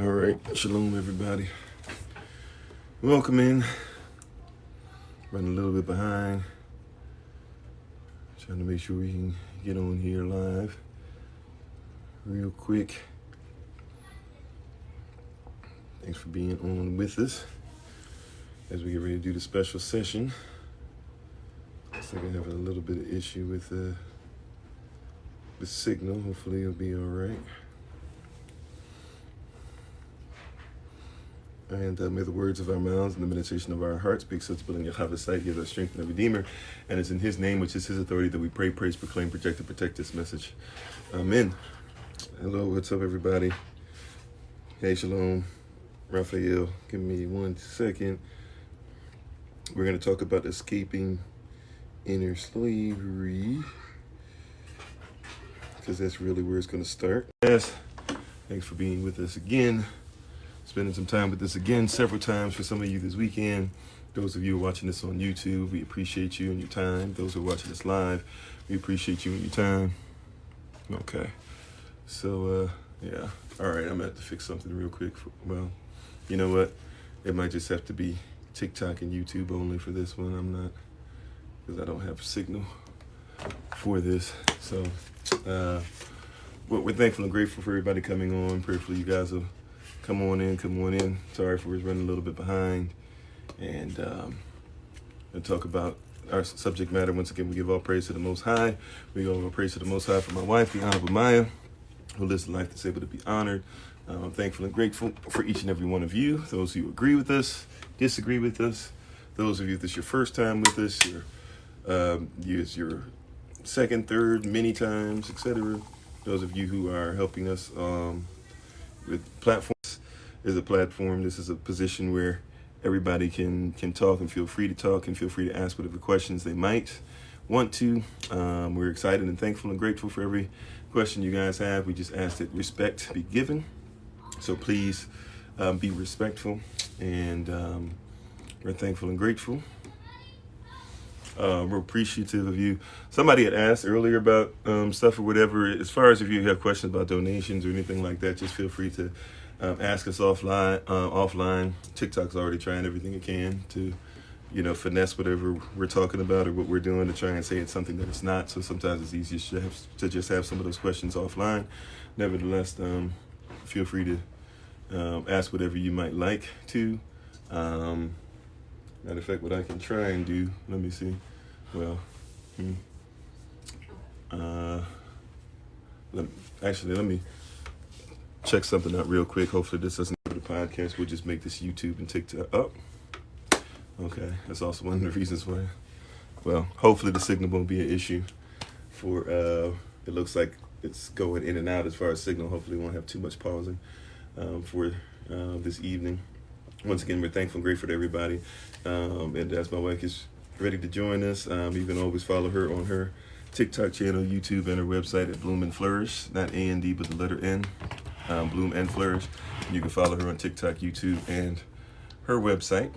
All right, shalom everybody. Welcome in. Running a little bit behind. Trying to make sure we can get on here live real quick. Thanks for being on with us as we get ready to do the special session. Looks like I have a little bit of issue with the signal. Hopefully it'll be all right. And may the words of our mouths and the meditation of our hearts be acceptable in Yahweh's sight. He is our strength and our Redeemer. And it's in His name, which is His authority, that we pray, praise, proclaim, project, and protect this message. Amen. Hello, what's up, everybody? Hey, shalom. Raphael, give me 1 second. We're going to talk about escaping inner slavery, because that's really where it's going to start. Yes. Thanks for being with us again. Spending some time with us again several times for some of you this weekend. Those of you who are watching this on YouTube, we appreciate you and your time. Those who are watching this live, we appreciate you and your time. Okay. So, yeah. All right, I'm going to have to fix something real quick. Well, you know what? It might just have to be TikTok and YouTube only for this one. I'm not, because I don't have signal for this. So, we're thankful and grateful for everybody coming on. Prayerfully, you guys will come on in. Sorry for us running a little bit behind. And talk about our subject matter. Once again, we give all praise to the Most High. We give all praise to the Most High for my wife, the Honorable Maya, who lives a life that's able to be honored. I'm thankful and grateful for each and every one of you. Those who agree with us, disagree with us. Those of you that's your first time with us, it's your second, third, many times, etc. Those of you who are helping us with platforms. Is a platform. This is a position where everybody can talk and feel free to talk and feel free to ask whatever questions they might want to. We're excited and thankful and grateful for every question you guys have. We just ask that respect be given. So please be respectful, and we're thankful and grateful. We're appreciative of you. Somebody had asked earlier about stuff or whatever. As far as if you have questions about donations or anything like that, just feel free to ask us offline. TikTok's already trying everything it can to, finesse whatever we're talking about or what we're doing to try and say it's something that it's not. So sometimes it's easier to just have some of those questions offline. Nevertheless, feel free to ask whatever you might like to. Matter of fact, what I can try and do, let me see. Well, let me check something out real quick. Hopefully this doesn't go to the podcast. We'll just make this YouTube and TikTok up. Okay, that's also one of the reasons why. Well, hopefully the signal won't be an issue for, it looks like it's going in and out as far as signal. Hopefully we won't have too much pausing for this evening. Once again, we're thankful and grateful to everybody. And as my wife is ready to join us, you can always follow her on her TikTok channel, YouTube, and her website at Bloom and Flourish. Not A-N-D, but the letter N. Bloom and Flourish. You can follow her on TikTok, YouTube, and her website.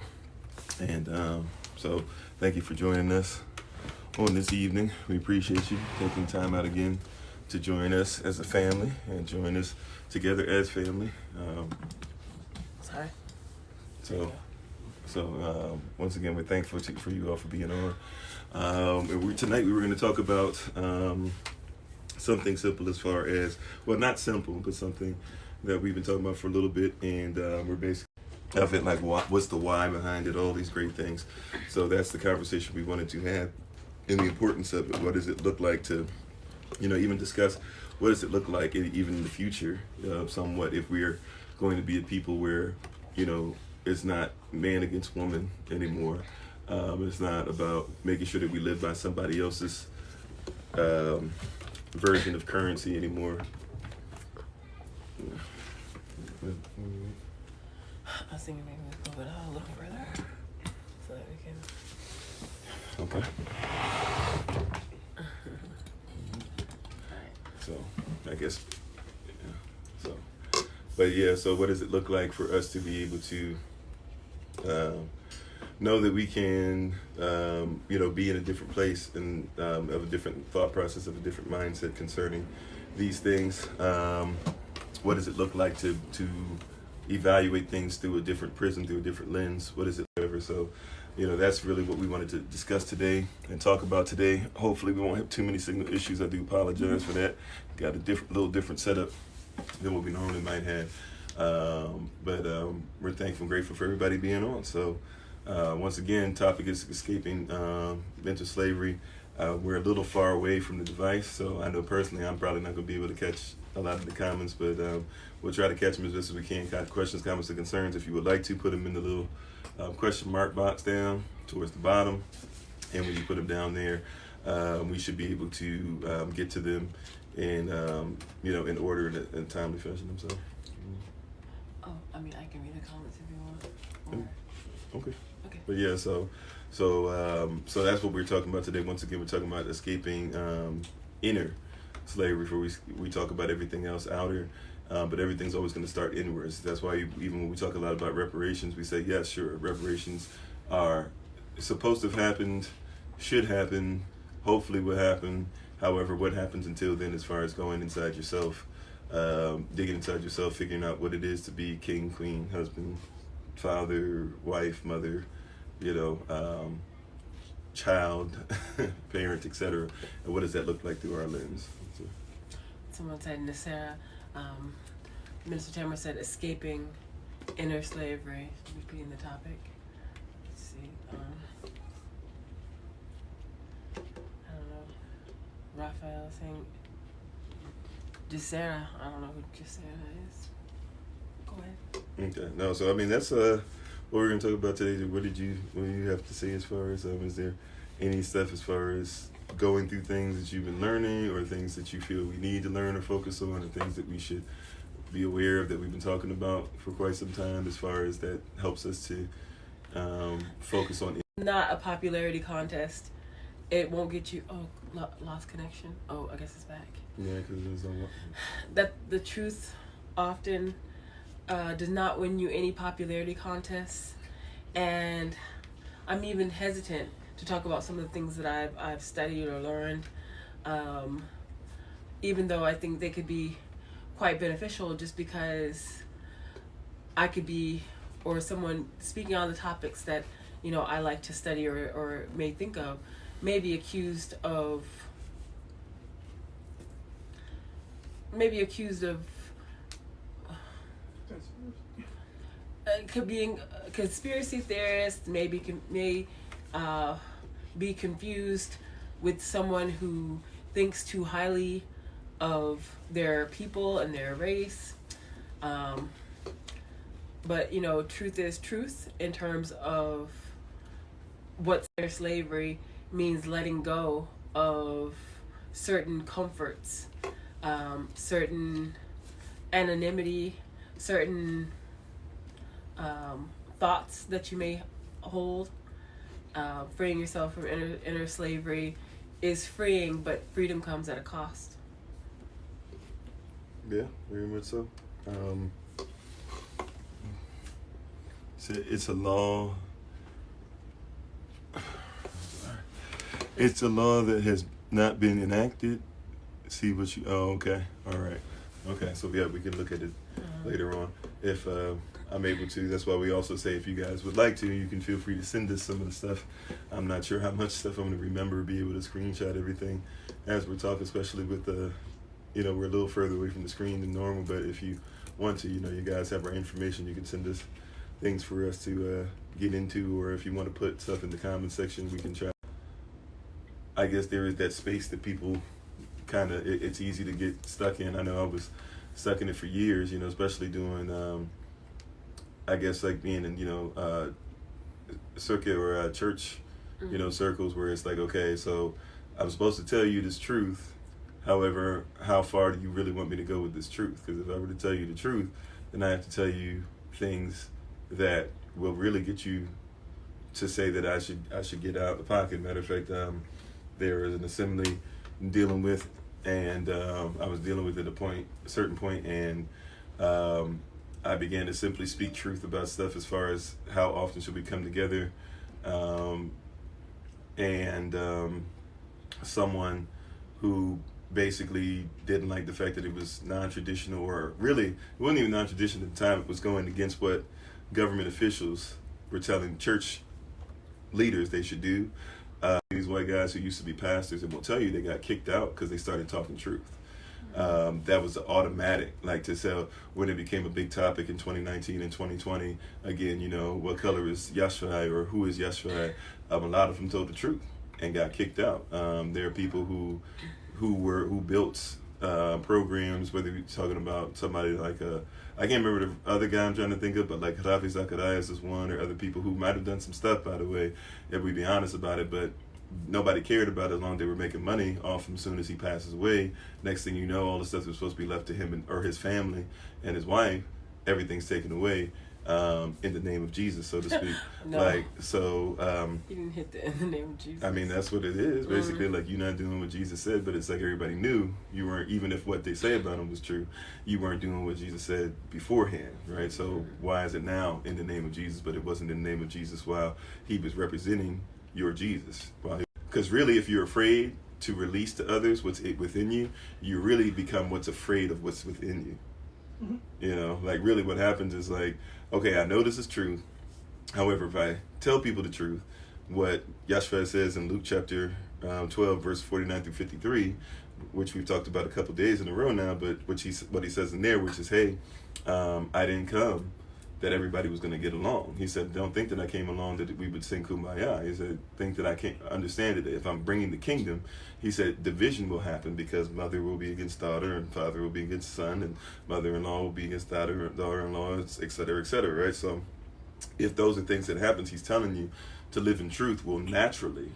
And so thank you for joining us on this evening. We appreciate you taking time out again to join us as a family and join us together as family. Sorry. So once again, we're thankful for you all for being on. Tonight we were going to talk about something simple as far as, well, not simple, but something that we've been talking about for a little bit, and we're basically of it, like what's the why behind it, all these great things. So that's the conversation we wanted to have, and the importance of it. What does it look like to, even discuss what does it look like even in the future, somewhat, if we're going to be a people where, it's not man against woman anymore. It's not about making sure that we live by somebody else's version of currency anymore. I was thinking maybe we move it out a little further so that we can. Okay. So I guess, so what does it look like for us to be able to know that we can, be in a different place and of a different thought process, of a different mindset concerning these things? What does it look like to evaluate things through a different prism, through a different lens. What is it, whatever. So, that's really what we wanted to discuss today and talk about today. Hopefully, we won't have too many signal issues. I do apologize for that. Got a little different setup than what we normally might have. But we're thankful and grateful for everybody being on. So, once again, topic is escaping mental slavery. We're a little far away from the device, so I know personally I'm probably not going to be able to catch a lot of the comments, but we'll try to catch them as best as we can. Questions, comments, or concerns. If you would like to, put them in the little question mark box down towards the bottom, and when you put them down there, we should be able to get to them in in order in a timely fashion. So. Oh, I mean, I can read the comments if you want. Okay. Okay. But yeah, so that's what we're talking about today. Once again, we're talking about escaping inner slavery. For we talk about everything else outer, but everything's always going to start inwards. That's why even when we talk a lot about reparations, we say yes, sure, reparations are supposed to have happened, should happen, hopefully will happen. However, what happens until then, as far as going inside yourself, digging inside yourself, figuring out what it is to be king, queen, husband, father, wife, mother, child, parent, etc. And what does that look like through our lens? So. Someone said, Nasara, Minister Tamara said, escaping inner slavery. Repeating the topic. Let's see. I don't know. Raphael saying, Gisera. I don't know who Gisera is. Go ahead. Okay. No, so I mean that's what we're gonna talk about today. What do you have to say as far as is there any stuff as far as going through things that you've been learning, or things that you feel we need to learn or focus on, or things that we should be aware of that we've been talking about for quite some time, as far as that helps us to focus on. Not a popularity contest. It won't get you. Oh, lost connection. Oh, I guess it's back. Yeah, because there's that the truth often does not win you any popularity contests, and I'm even hesitant to talk about some of the things that I've studied or learned, even though I think they could be quite beneficial, just because I could be, or someone speaking on the topics that I like to study or may think of, may be accused of could be a conspiracy theorist, may be confused with someone who thinks too highly of their people and their race. But truth is truth in terms of what their slavery means: letting go of certain comforts, certain anonymity, certain thoughts that you may hold. Freeing yourself from inner slavery is freeing, but freedom comes at a cost. Yeah, very much so. It's a law. It's a law that has not been enacted. See what you. Oh, okay. All right. Okay. So yeah, we can look at it later on if I'm able to. That's why we also say if you guys would like to, you can feel free to send us some of the stuff. I'm not sure how much stuff I'm going to remember, be able to screenshot everything as we're talking, especially with the, we're a little further away from the screen than normal. But if you want to, you guys have our information. You can send us things for us to get into, or if you want to put stuff in the comment section, we can try. I guess there is that space that people kind of, it's easy to get stuck in. I know I was stuck in it for years, especially doing, I guess like being in, circuit or church, circles where it's like, okay, so I'm supposed to tell you this truth. However, how far do you really want me to go with this truth? Because if I were to tell you the truth, then I have to tell you things that will really get you to say that I should get out of the pocket. Matter of fact, there is an assembly I'm dealing with, and I was dealing with at a certain point, and I began to simply speak truth about stuff as far as how often should we come together, and someone who basically didn't like the fact that it was non-traditional, or really, it wasn't even non-traditional at the time. It was going against what government officials were telling church leaders they should do. These white guys who used to be pastors and will tell you they got kicked out because they started talking truth. That was the automatic, like to sell when it became a big topic in 2019 and 2020. Again, you know, what color is Yashra'al, or who is Yashra'al? A lot of them told the truth and got kicked out. There are people who built programs, whether you're talking about somebody like I can't remember the other guy I'm trying to think of, but like Kofi Zacharias is one, or other people who might have done some stuff, by the way, if we be honest about it, but nobody cared about it as long as they were making money off him. As soon as he passes away, next thing you know, all the stuff that was supposed to be left to him or his family and his wife, everything's taken away in the name of Jesus, so to speak. No. Like, so You didn't hit the in the name of Jesus. I mean, that's what it is basically. Like, you're not doing what Jesus said, but it's like everybody knew you weren't, even if what they say about him was true, you weren't doing what Jesus said beforehand, right? So why is it now in the name of Jesus, but it wasn't in the name of Jesus while he was representing your Jesus? Because really, if you're afraid to release to others what's within you, you really become what's afraid of what's within you. You know, like really what happens is like, okay, I know this is truth. However, if I tell people the truth, what Yashra'al says in Luke chapter 12, verse 49 through 53, which we've talked about a couple days in a row now, but what he says in there, which is, hey, I didn't come that everybody was going to get along. He said, don't think that I came along that we would sing Kumbaya. He said, think that I can't understand it. If I'm bringing the kingdom, he said, division will happen because mother will be against daughter and father will be against son and mother-in-law will be against daughter-in-law, et cetera, right? So if those are things that happens, he's telling you to live in truth will naturally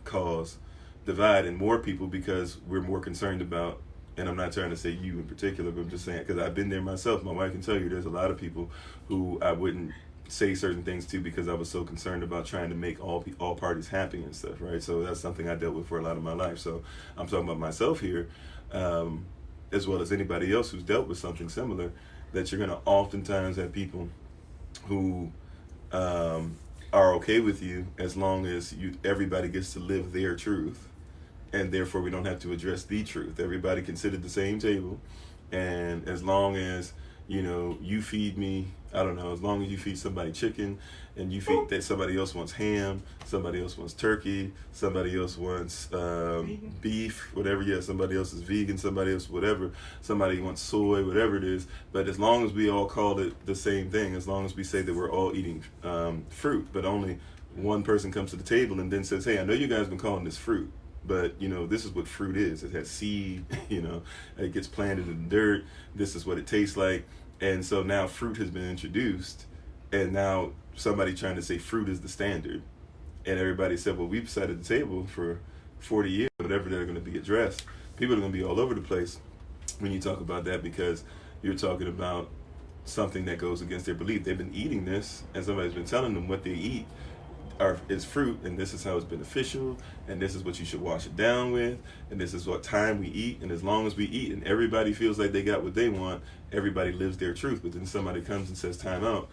cause divide in more people because we're more concerned about, and I'm not trying to say you in particular, but I'm just saying, because I've been there myself. My wife can tell you there's a lot of people who I wouldn't say certain things to because I was so concerned about trying to make all parties happy and stuff, right? So that's something I dealt with for a lot of my life. So I'm talking about myself here, as well as anybody else who's dealt with something similar, that you're going to oftentimes have people who are okay with you as long as everybody gets to live their truth. And therefore, we don't have to address the truth. Everybody can sit at the same table, and as long as you feed me, I don't know, as long as you feed somebody chicken, and you feed that somebody else wants ham, somebody else wants turkey, somebody else wants beef, whatever. Yeah, somebody else is vegan, somebody else whatever, somebody wants soy, whatever it is. But as long as we all call it the same thing, as long as we say that we're all eating fruit, but only one person comes to the table and then says, "Hey, I know you guys have been calling this fruit. But, this is what fruit is. It has seed, it gets planted in the dirt. This is what it tastes like." And so now fruit has been introduced. And now somebody trying to say fruit is the standard. And everybody said, well, we've sat at the table for 40 years, whatever they're going to be addressed. People are going to be all over the place when you talk about that because you're talking about something that goes against their belief. They've been eating this, and somebody's been telling them what they eat is fruit, and this is how it's beneficial, and this is what you should wash it down with, and this is what time we eat, and as long as we eat and everybody feels like they got what they want, everybody lives their truth. But then somebody comes and says, time out,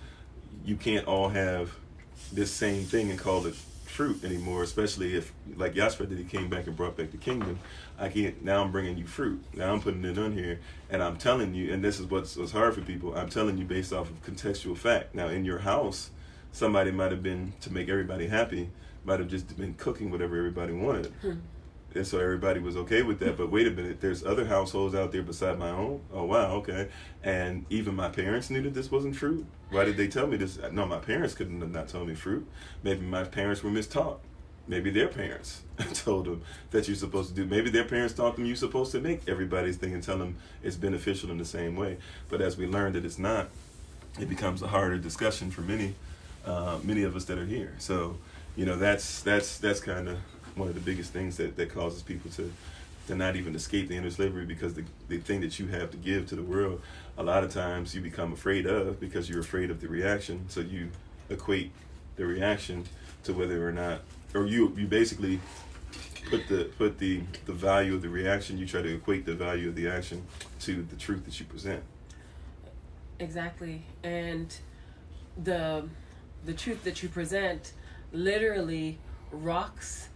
you can't all have this same thing and call it fruit anymore, especially if, like Yashra'al did, he came back and brought back the kingdom. I can't, now I'm bringing you fruit, now I'm putting it on here, and I'm telling you, and this is what's hard for people, I'm telling you based off of contextual fact. Now in your house, somebody might have been, to make everybody happy, might have just been cooking whatever everybody wanted. And so everybody was okay with that. But wait a minute, there's other households out there beside my own. Oh, wow, okay. And even my parents knew that this wasn't fruit. Why did they tell me this? No, my parents couldn't have not told me fruit. Maybe my parents were mistaught. Maybe their parents told them that you're supposed to do. Maybe their parents taught them you're supposed to make everybody's thing and tell them it's beneficial in the same way. But as we learned that it's not, it becomes a harder discussion for many of us that are here. So, that's kind of one of the biggest things that causes people to not even escape the inner slavery, because the thing that you have to give to the world, a lot of times you become afraid of because you're afraid of the reaction. So you equate the reaction to whether or not, or you basically put the value of the reaction, you try to equate the value of the action to the truth that you present. Exactly. And the truth that you present literally rocks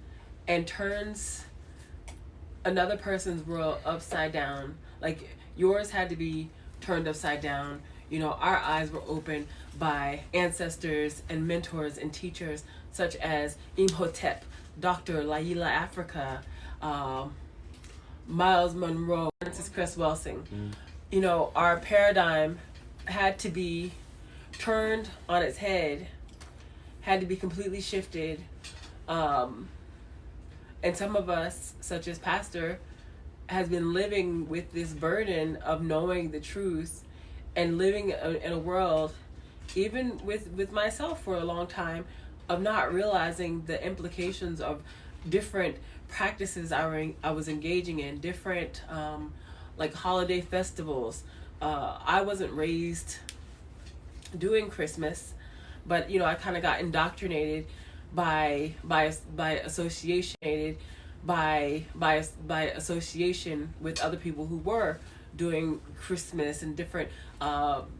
and turns another person's world upside down. Like yours had to be turned upside down. You know, our eyes were opened by ancestors and mentors and teachers such as Imhotep, Dr. Laila Africa, Miles Monroe, Francis Cress Welsing. You know, our paradigm had to be turned on its head, had to be completely shifted. And some of us, such as Pastor, has been living with this burden of knowing the truth and living in a world, even with myself for a long time, of not realizing the implications of different practices I was engaging in, different like holiday festivals. I wasn't raised doing Christmas, but you know, I kind of got indoctrinated by association with other people who were doing Christmas and different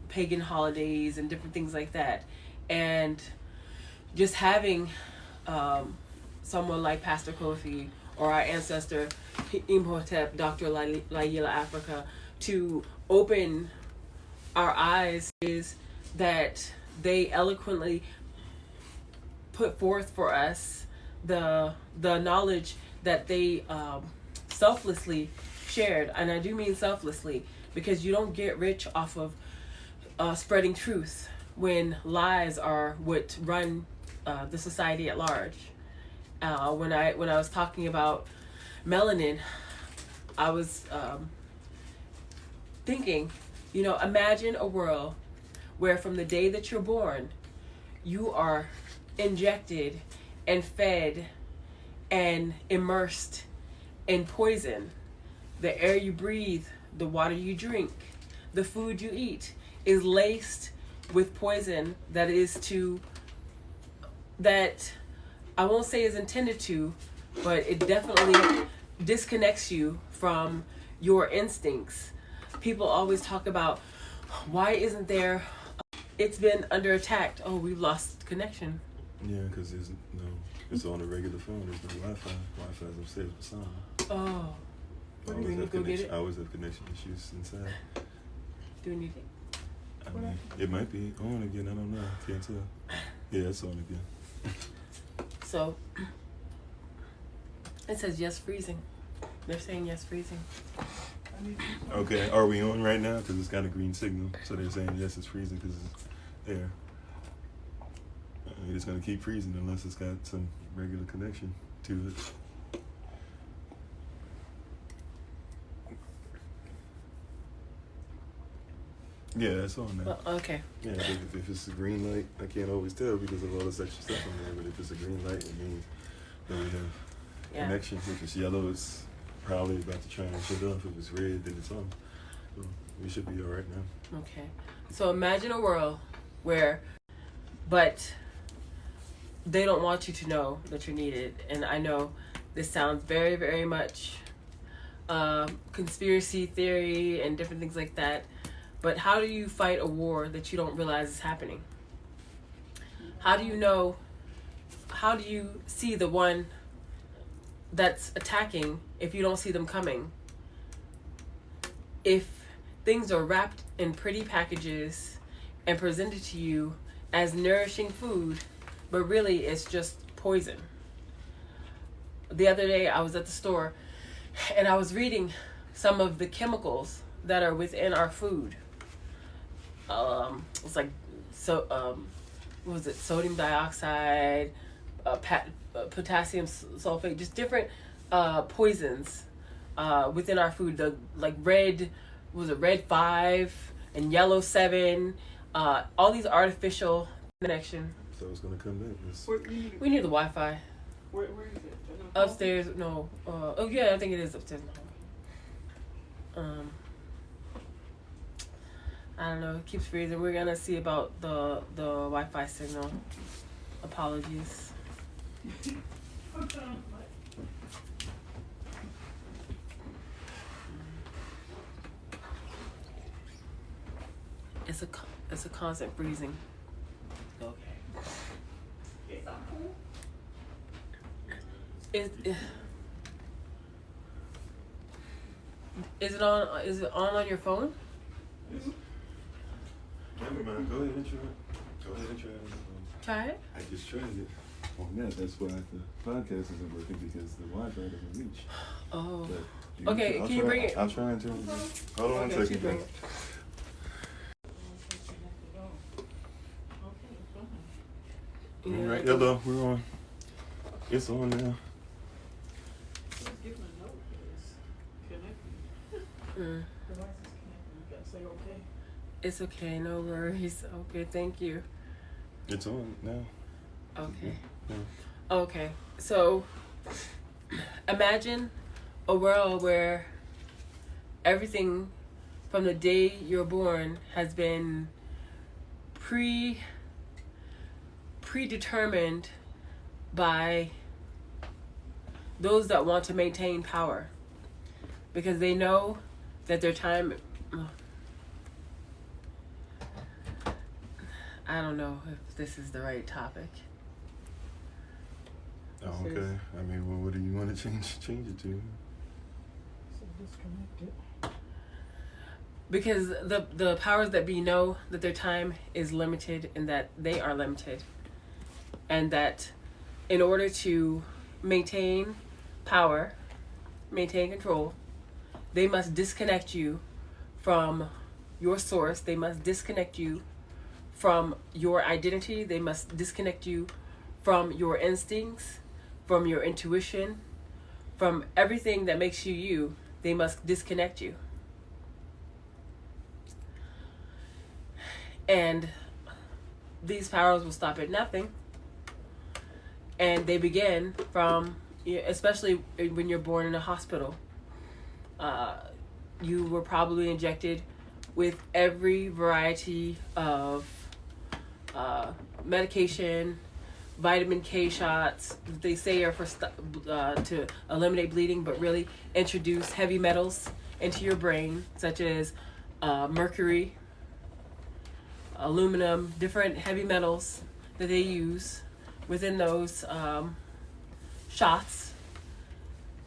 pagan holidays and different things like that. And just having someone like Pastor Kofi or our ancestor Imhotep, Dr. Laila Africa, to open our eyes is that they eloquently put forth for us the knowledge that they selflessly shared. And I do mean selflessly, because you don't get rich off of spreading truth when lies are what run the society at large. When I was talking about melanin, I was thinking, you know, imagine a world where from the day that you're born, you are injected and fed and immersed in poison. The air you breathe, the water you drink, the food you eat is laced with poison that I won't say is intended to, but it definitely disconnects you from your instincts. People always talk about, why isn't there, it's been under attack. Oh, we've lost connection. Yeah, because it's on a regular phone. There's no Wi-Fi. Wi-Fi's upstairs beside me. Oh. I always have connection issues inside. Do we need it? I mean, it might be on again. I don't know. Can't tell. Yeah, it's on again. So, it says yes freezing. They're saying yes freezing. Okay, are we on right now? Because it's got a green signal. So they're saying yes, it's freezing because it's there. It's going to keep freezing unless it's got some regular connection to it. Yeah, it's on now. Well, okay. Yeah, if it's a green light, I can't always tell because of all this extra stuff on there. But if it's a green light, it means that we have connection. If it's yellow, it's probably about to try and shut off. If it's red, then it's on. So we should be all right now. Okay. So imagine a world where, but they don't want you to know that you're needed. And I know this sounds very, very much conspiracy theory and different things like that. But how do you fight a war that you don't realize is happening? How do you know? How do you see the one that's attacking if you don't see them coming? If things are wrapped in pretty packages and presented to you as nourishing food, but really it's just poison. The other day I was at the store and I was reading some of the chemicals that are within our food. It's like, what was it? Sodium dioxide, potassium sulfate, just different poisons within our food. The like red 5 and yellow 7, all these artificial connection. So it's gonna come back. We need the Wi-Fi. Where is it? Upstairs? No. Oh yeah, I think it is upstairs. I don't know. It keeps freezing. We're gonna see about the Wi-Fi signal. Apologies. It's a constant freezing. Okay. Is it on? Is it on your phone? Yes. Never mind. Go ahead and try it. Go ahead and try it. Try it. I just tried it on that. That's why the podcast isn't working because the Wi-Fi doesn't reach. Oh. But Okay. Can you bring it? I'll try and turn it. Hold on one Okay, second. bring it. All right. Hello. We're on. It's on now. Mm. It's okay, no worries. Okay, thank you. It's on now. Okay. Yeah. Okay, so imagine a world where everything from the day you're born has been predetermined by those that want to maintain power, because they know that their time, I don't know if this is the right topic. Oh, okay. I mean, well, what do you want to change it to? Because the powers that be know that their time is limited and that they are limited, and that in order to maintain power, maintain control, they must disconnect you from your source. They must disconnect you from your identity. They must disconnect you from your instincts, from your intuition, from everything that makes you you. They must disconnect you. And these powers will stop at nothing. And they begin from, especially when you're born in a hospital. You were probably injected with every variety of medication, vitamin K shots. They say are for to eliminate bleeding, but really introduce heavy metals into your brain, such as mercury, aluminum, different heavy metals that they use within those shots.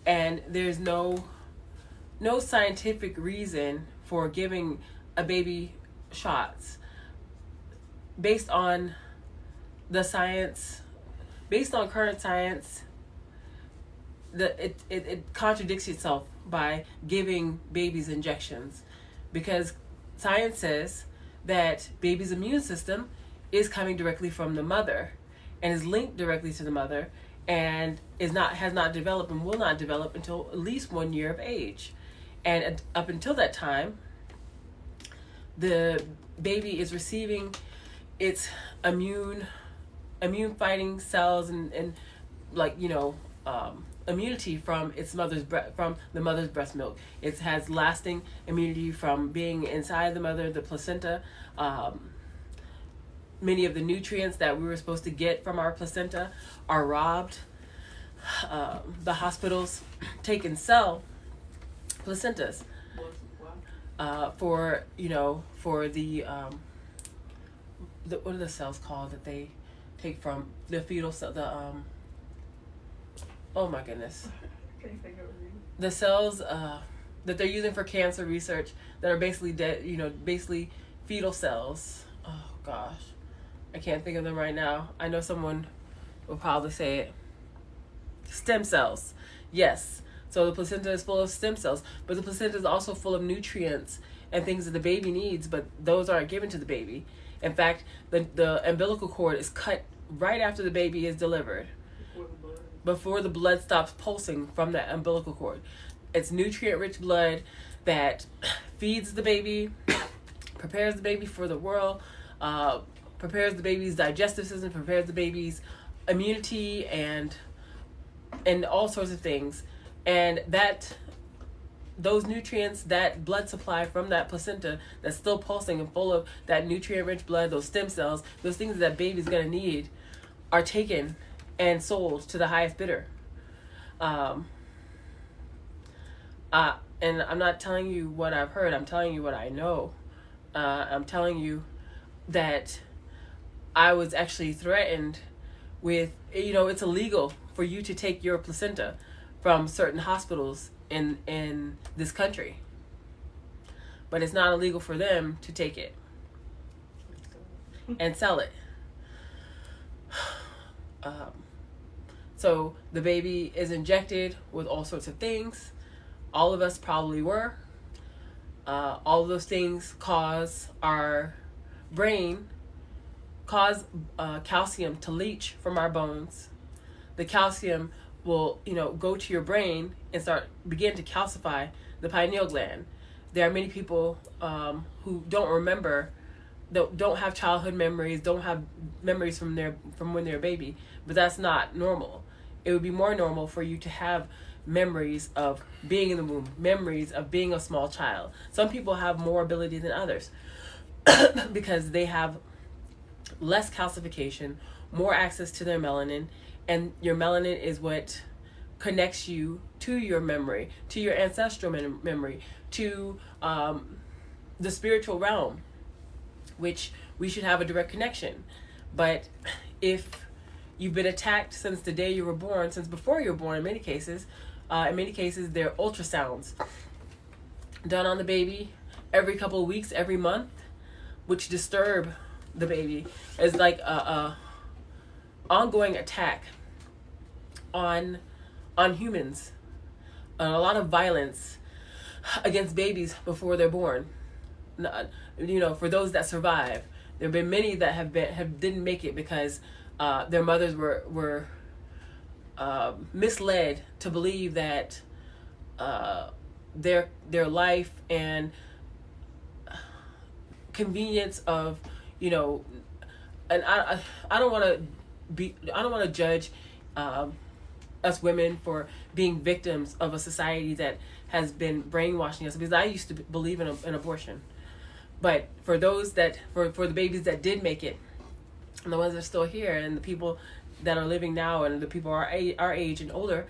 And there's no scientific reason for giving a baby shots based on the science, based on current science. It contradicts itself by giving babies injections, because science says that baby's immune system is coming directly from the mother and is linked directly to the mother, and has not developed and will not develop until at least 1 year of age. And up until that time, the baby is receiving its immune fighting cells and immunity from from the mother's breast milk. It has lasting immunity from being inside the mother, the placenta. Many of the nutrients that we were supposed to get from our placenta are robbed. The hospitals take and sell placentas for the what are the cells called that they take from the fetal cell, oh my goodness, the cells that they're using for cancer research that are basically dead, basically fetal cells. Oh gosh, I can't think of them right now. I know someone will probably say it. Stem cells, yes. So the placenta is full of stem cells, but the placenta is also full of nutrients and things that the baby needs, but those aren't given to the baby. In fact, the umbilical cord is cut right after the baby is delivered, before the blood stops pulsing from that umbilical cord. It's nutrient-rich blood that feeds the baby, prepares the baby for the world, prepares the baby's digestive system, prepares the baby's immunity, and all sorts of things. And those nutrients, that blood supply from that placenta that's still pulsing and full of that nutrient-rich blood, those stem cells, those things that baby's going to need, are taken and sold to the highest bidder. And I'm not telling you what I've heard. I'm telling you what I know. I'm telling you that I was actually threatened with, it's illegal for you to take your placenta from certain hospitals in this country. but it's not illegal for them to take it and sell it. So the baby is injected with all sorts of things. All of us probably were. All of those things cause our brain, calcium to leach from our bones. The calcium will, go to your brain and begin to calcify the pineal gland. There are many people who don't remember, don't have childhood memories, don't have memories from when they're a baby, but that's not normal. It would be more normal for you to have memories of being in the womb, memories of being a small child. Some people have more ability than others because they have less calcification, more access to their melanin, and your melanin is what connects you to your memory, to your ancestral memory, to the spiritual realm, which we should have a direct connection. But if you've been attacked since the day you were born, since before you were born, in many cases, they're ultrasounds done on the baby every couple of weeks, every month, which disturb the baby. It's like a ongoing attack on humans, and a lot of violence against babies before they're born. For those that survive, there have been many that didn't make it because their mothers were misled to believe that their life and convenience of and I don't want to judge us women for being victims of a society that has been brainwashing us, because I used to believe in abortion. But for those for the babies that did make it, and the ones that are still here, and the people that are living now, and the people our age and older,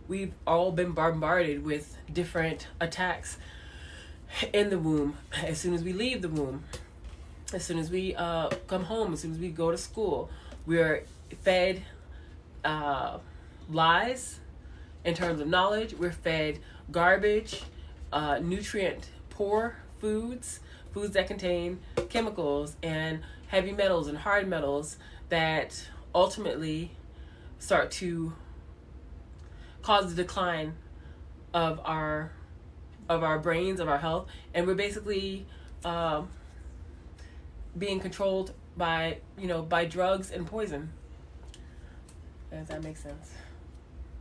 we've all been bombarded with different attacks in the womb. As soon as we leave the womb, as soon as we come home, as soon as we go to school, we're fed lies in terms of knowledge. We're fed garbage, nutrient poor foods that contain chemicals and heavy metals and hard metals that ultimately start to cause the decline of our brains, of our health, and we're basically being controlled by drugs and poison. Does that make sense?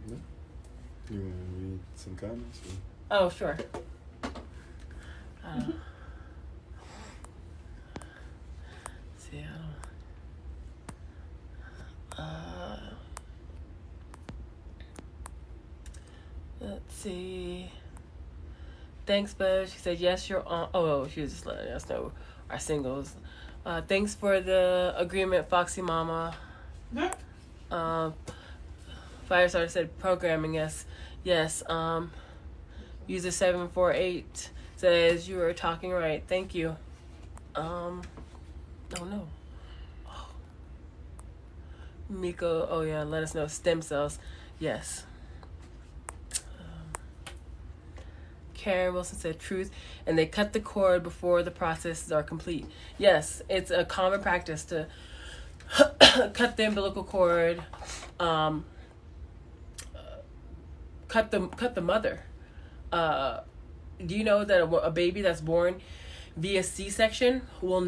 Yeah. You want to read some comments? Or? Oh, sure. See, let's see. Thanks, Bud. She said, yes, you're on. Oh, she was just letting us know our singles. Thanks for the agreement, Foxy Mama. Firestarter said programming, yes. User 748 says you were talking right. Thank you. Oh no. Oh. Miko, oh yeah, let us know. Stem cells. Yes. Karen Wilson said truth, and they cut the cord before the processes are complete. Yes, it's a common practice to cut the umbilical cord, cut the mother. Do you know that a baby that's born via C-section will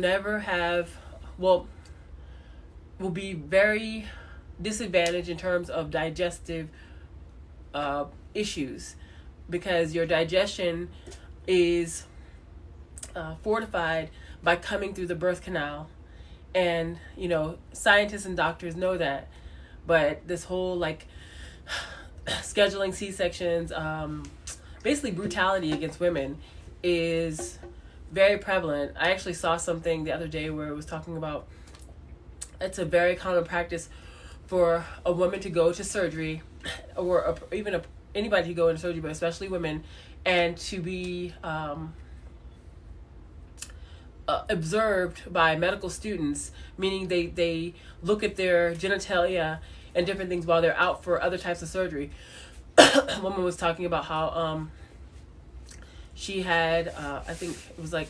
be very disadvantaged in terms of digestive issues, because your digestion is fortified by coming through the birth canal. And, scientists and doctors know that. But this whole, scheduling C-sections, basically brutality against women is very prevalent. I actually saw something the other day where it was talking about it's a very common practice for a woman to go to surgery, or even anybody to go into surgery, but especially women, and to be observed by medical students, meaning they look at their genitalia and different things while they're out for other types of surgery. A woman was talking about how she had, I think it was like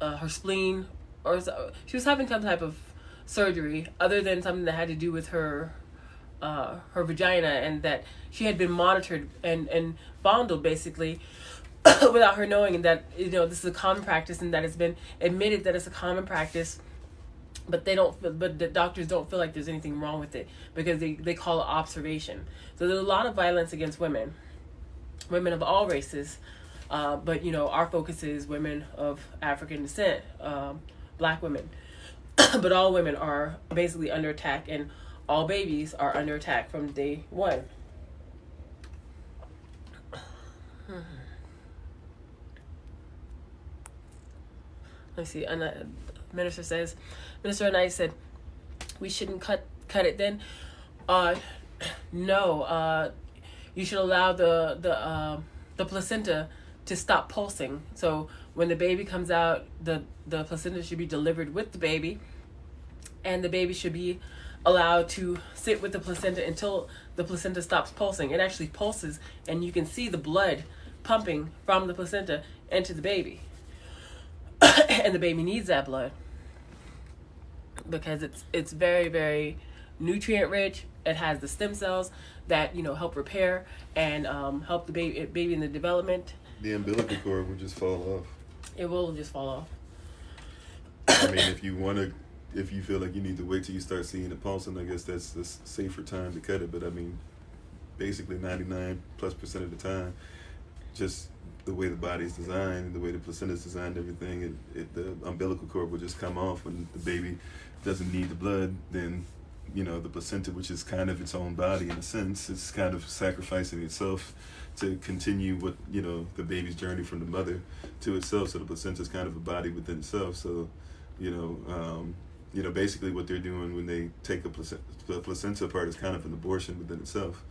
her spleen, or she was having some type of surgery other than something that had to do with her her vagina, and that she had been monitored and fondled basically without her knowing, and that this is a common practice, and that it's been admitted that it's a common practice, but the doctors don't feel like there's anything wrong with it because they call it observation. So there's a lot of violence against women of all races, but our focus is women of African descent, black women. But all women are basically under attack, and all babies are under attack from day one. Let's see. And Minister Knight said, we shouldn't cut it then. No. You should allow the placenta to stop pulsing. So when the baby comes out, the placenta should be delivered with the baby, and the baby should be allowed to sit with the placenta until the placenta stops pulsing. It actually pulses, and you can see the blood pumping from the placenta into the baby. And the baby needs that blood because it's very, very nutrient rich. It has the stem cells that help repair and help the baby in the development. The umbilical cord will just fall off. It will just fall off. I mean, if you feel like you need to wait till you start seeing it pulsing, I guess that's the safer time to cut it. But I mean, basically 99+% of the time, just the way the body is designed, the way the placenta is designed, everything, the umbilical cord will just come off when the baby doesn't need the blood. Then, the placenta, which is kind of its own body in a sense, it's kind of sacrificing itself to continue what, the baby's journey from the mother to itself. So the placenta is kind of a body within itself. So, basically what they're doing when they take the placenta apart is kind of an abortion within itself.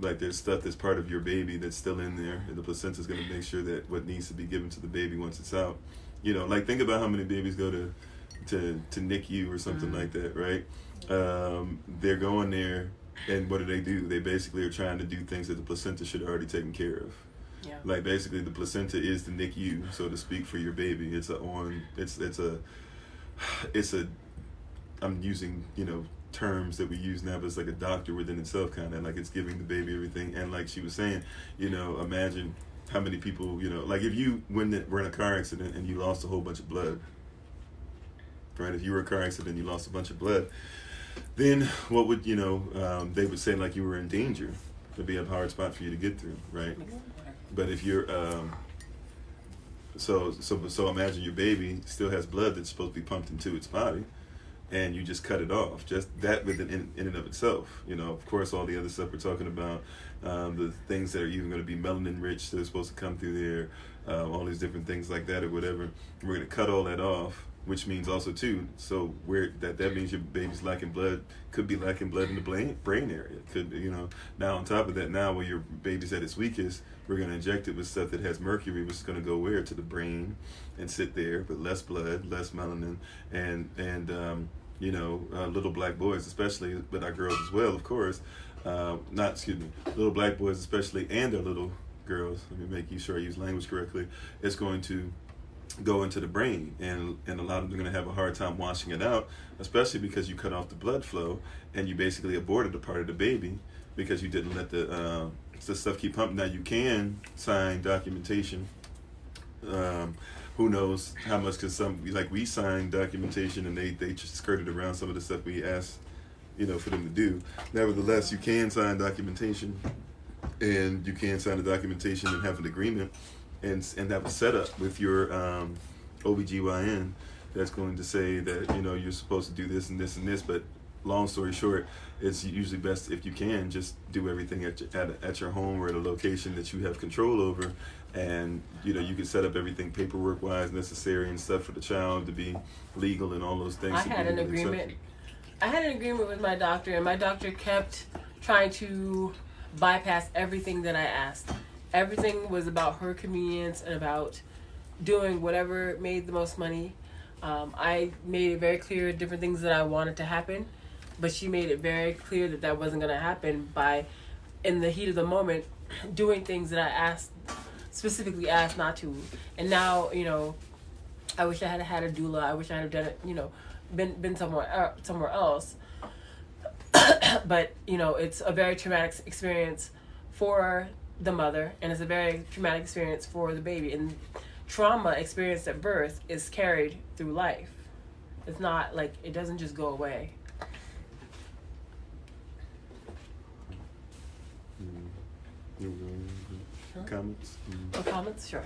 Like there's stuff that's part of your baby that's still in there, and the placenta is going to make sure that what needs to be given to the baby once it's out. Like think about how many babies go to NICU or something like that, right? They're going there, and what do? They basically are trying to do things that the placenta should have already taken care of. Yeah. Like basically the placenta is the NICU, so to speak, for your baby. I'm using, terms that we use now, but it's like a doctor within itself, kind of like it's giving the baby everything. And like she was saying, imagine how many people, like if you were in a car accident and you lost a whole bunch of blood, right? If you were in a car accident and you lost a bunch of blood, then what would, they would say like you were in danger. It'd be a hard spot for you to get through, right? But if you're, so imagine your baby still has blood that's supposed to be pumped into its body, and you just cut it off. Just that in and of itself. Of course, all the other stuff we're talking about, the things that are even going to be melanin rich that are supposed to come through there, all these different things like that or whatever. We're going to cut all that off, which means also too, so that means your baby's lacking blood, could be lacking blood in the brain area. Could be, now on top of that, now when your baby's at its weakest, we're going to inject it with stuff that has mercury, which is going to go where? To the brain and sit there, but less blood, less melanin, and little black boys especially, but our girls as well, of course, little black boys especially, and our little girls, let me make sure I use language correctly, it's going to go into the brain, and a lot of them are going to have a hard time washing it out, especially because you cut off the blood flow and you basically aborted a part of the baby because you didn't let the stuff keep pumping. Now you can sign documentation. Who knows how much, because we signed documentation and they just skirted around some of the stuff we asked for them to do. Nevertheless, you can sign documentation, and you can sign the documentation and have an agreement and have a setup with your OBGYN that's going to say that you're supposed to do this and this and this. But long story short, it's usually best if you can just do everything at your home or at a location that you have control over, and you can set up everything paperwork wise necessary and stuff for the child to be legal and all those things. I had an agreement with my doctor, and my doctor kept trying to bypass everything that I asked. Everything was about her convenience and about doing whatever made the most money. I made it very clear different things that I wanted to happen, but she made it very clear that wasn't going to happen by, in the heat of the moment, doing things that I asked specifically asked not to. And now, you know, I wish I had had a doula. I wish I had done it, you know, been somewhere else. But, you know, it's a very traumatic experience for the mother, and it's a very traumatic experience for the baby. And trauma experienced at birth is carried through life. It's not like, it doesn't just go away. Comments? No comments? Sure.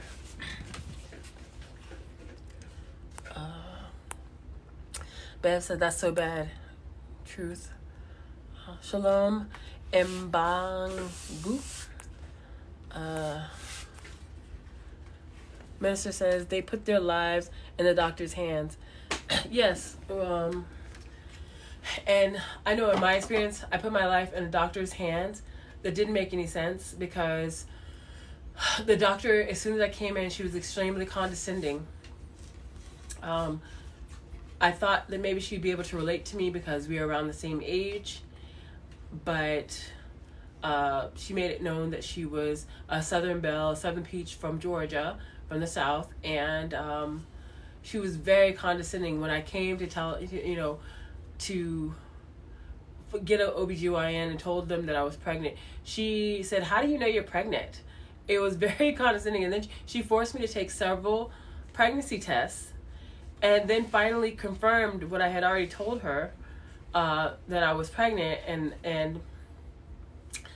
Bev said, that's so bad. Truth. Shalom. Mbangu. Minister says, they put their lives in the doctor's hands. Yes. And I know in my experience, I put my life in a doctor's hands. That didn't make any sense because the doctor, as soon as I came in, she was extremely condescending. I thought that maybe she'd be able to relate to me because we are around the same age, but she made it known that she was a Southern Belle, a Southern Peach from Georgia, from the South, and she was very condescending when I came to tell, you know, to get an OBGYN and told them that I was pregnant. She said, how do you know you're pregnant? It was very condescending. And then she forced me to take several pregnancy tests, and then finally confirmed what I had already told her, that I was pregnant. And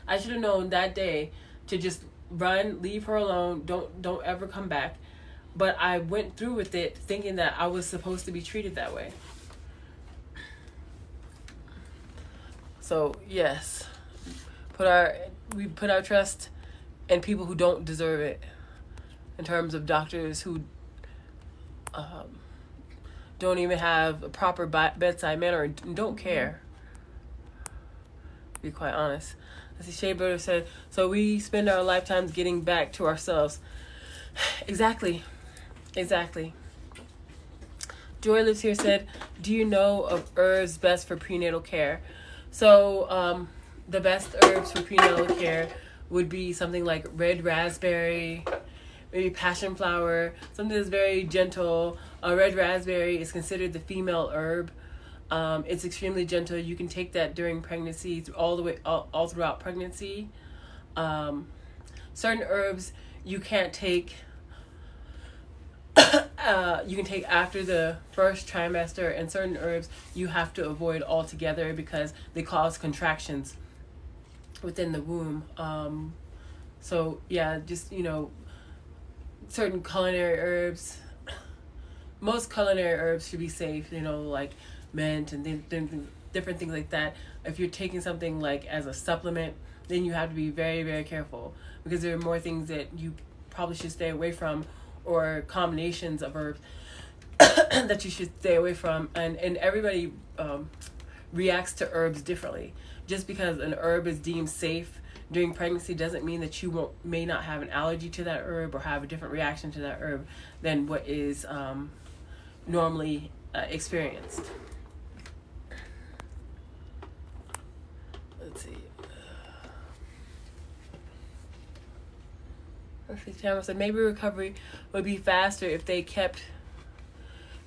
I should have known that day to just run, leave her alone, don't ever come back. But I went through with it thinking that I was supposed to be treated that way. So yes, we put our trust in people who don't deserve it, in terms of doctors who don't even have a proper bedside manner and don't care. To be quite honest. Let's see, Shea Butter said, so we spend our lifetimes getting back to ourselves. Exactly. Joy Lives Here said, do you know of herbs best for prenatal care? So the best herbs for prenatal care would be something like red raspberry, maybe passion flower, something that's very gentle. Red raspberry is considered the female herb. It's extremely gentle. You can take that during pregnancy, all throughout pregnancy. Certain herbs you can't take. You can take after the first trimester, and certain herbs you have to avoid altogether because they cause contractions within the womb. So yeah, just, you know, certain culinary herbs. Most culinary herbs should be safe, you know, like mint and different things like that. If you're taking something like as a supplement, then you have to be very, very careful, because there are more things that you probably should stay away from, or combinations of herbs that you should stay away from. And everybody reacts to herbs differently. Just because an herb is deemed safe during pregnancy doesn't mean that you may not have an allergy to that herb or have a different reaction to that herb than what is normally experienced. Let's see. Tamara said, maybe recovery would be faster if they kept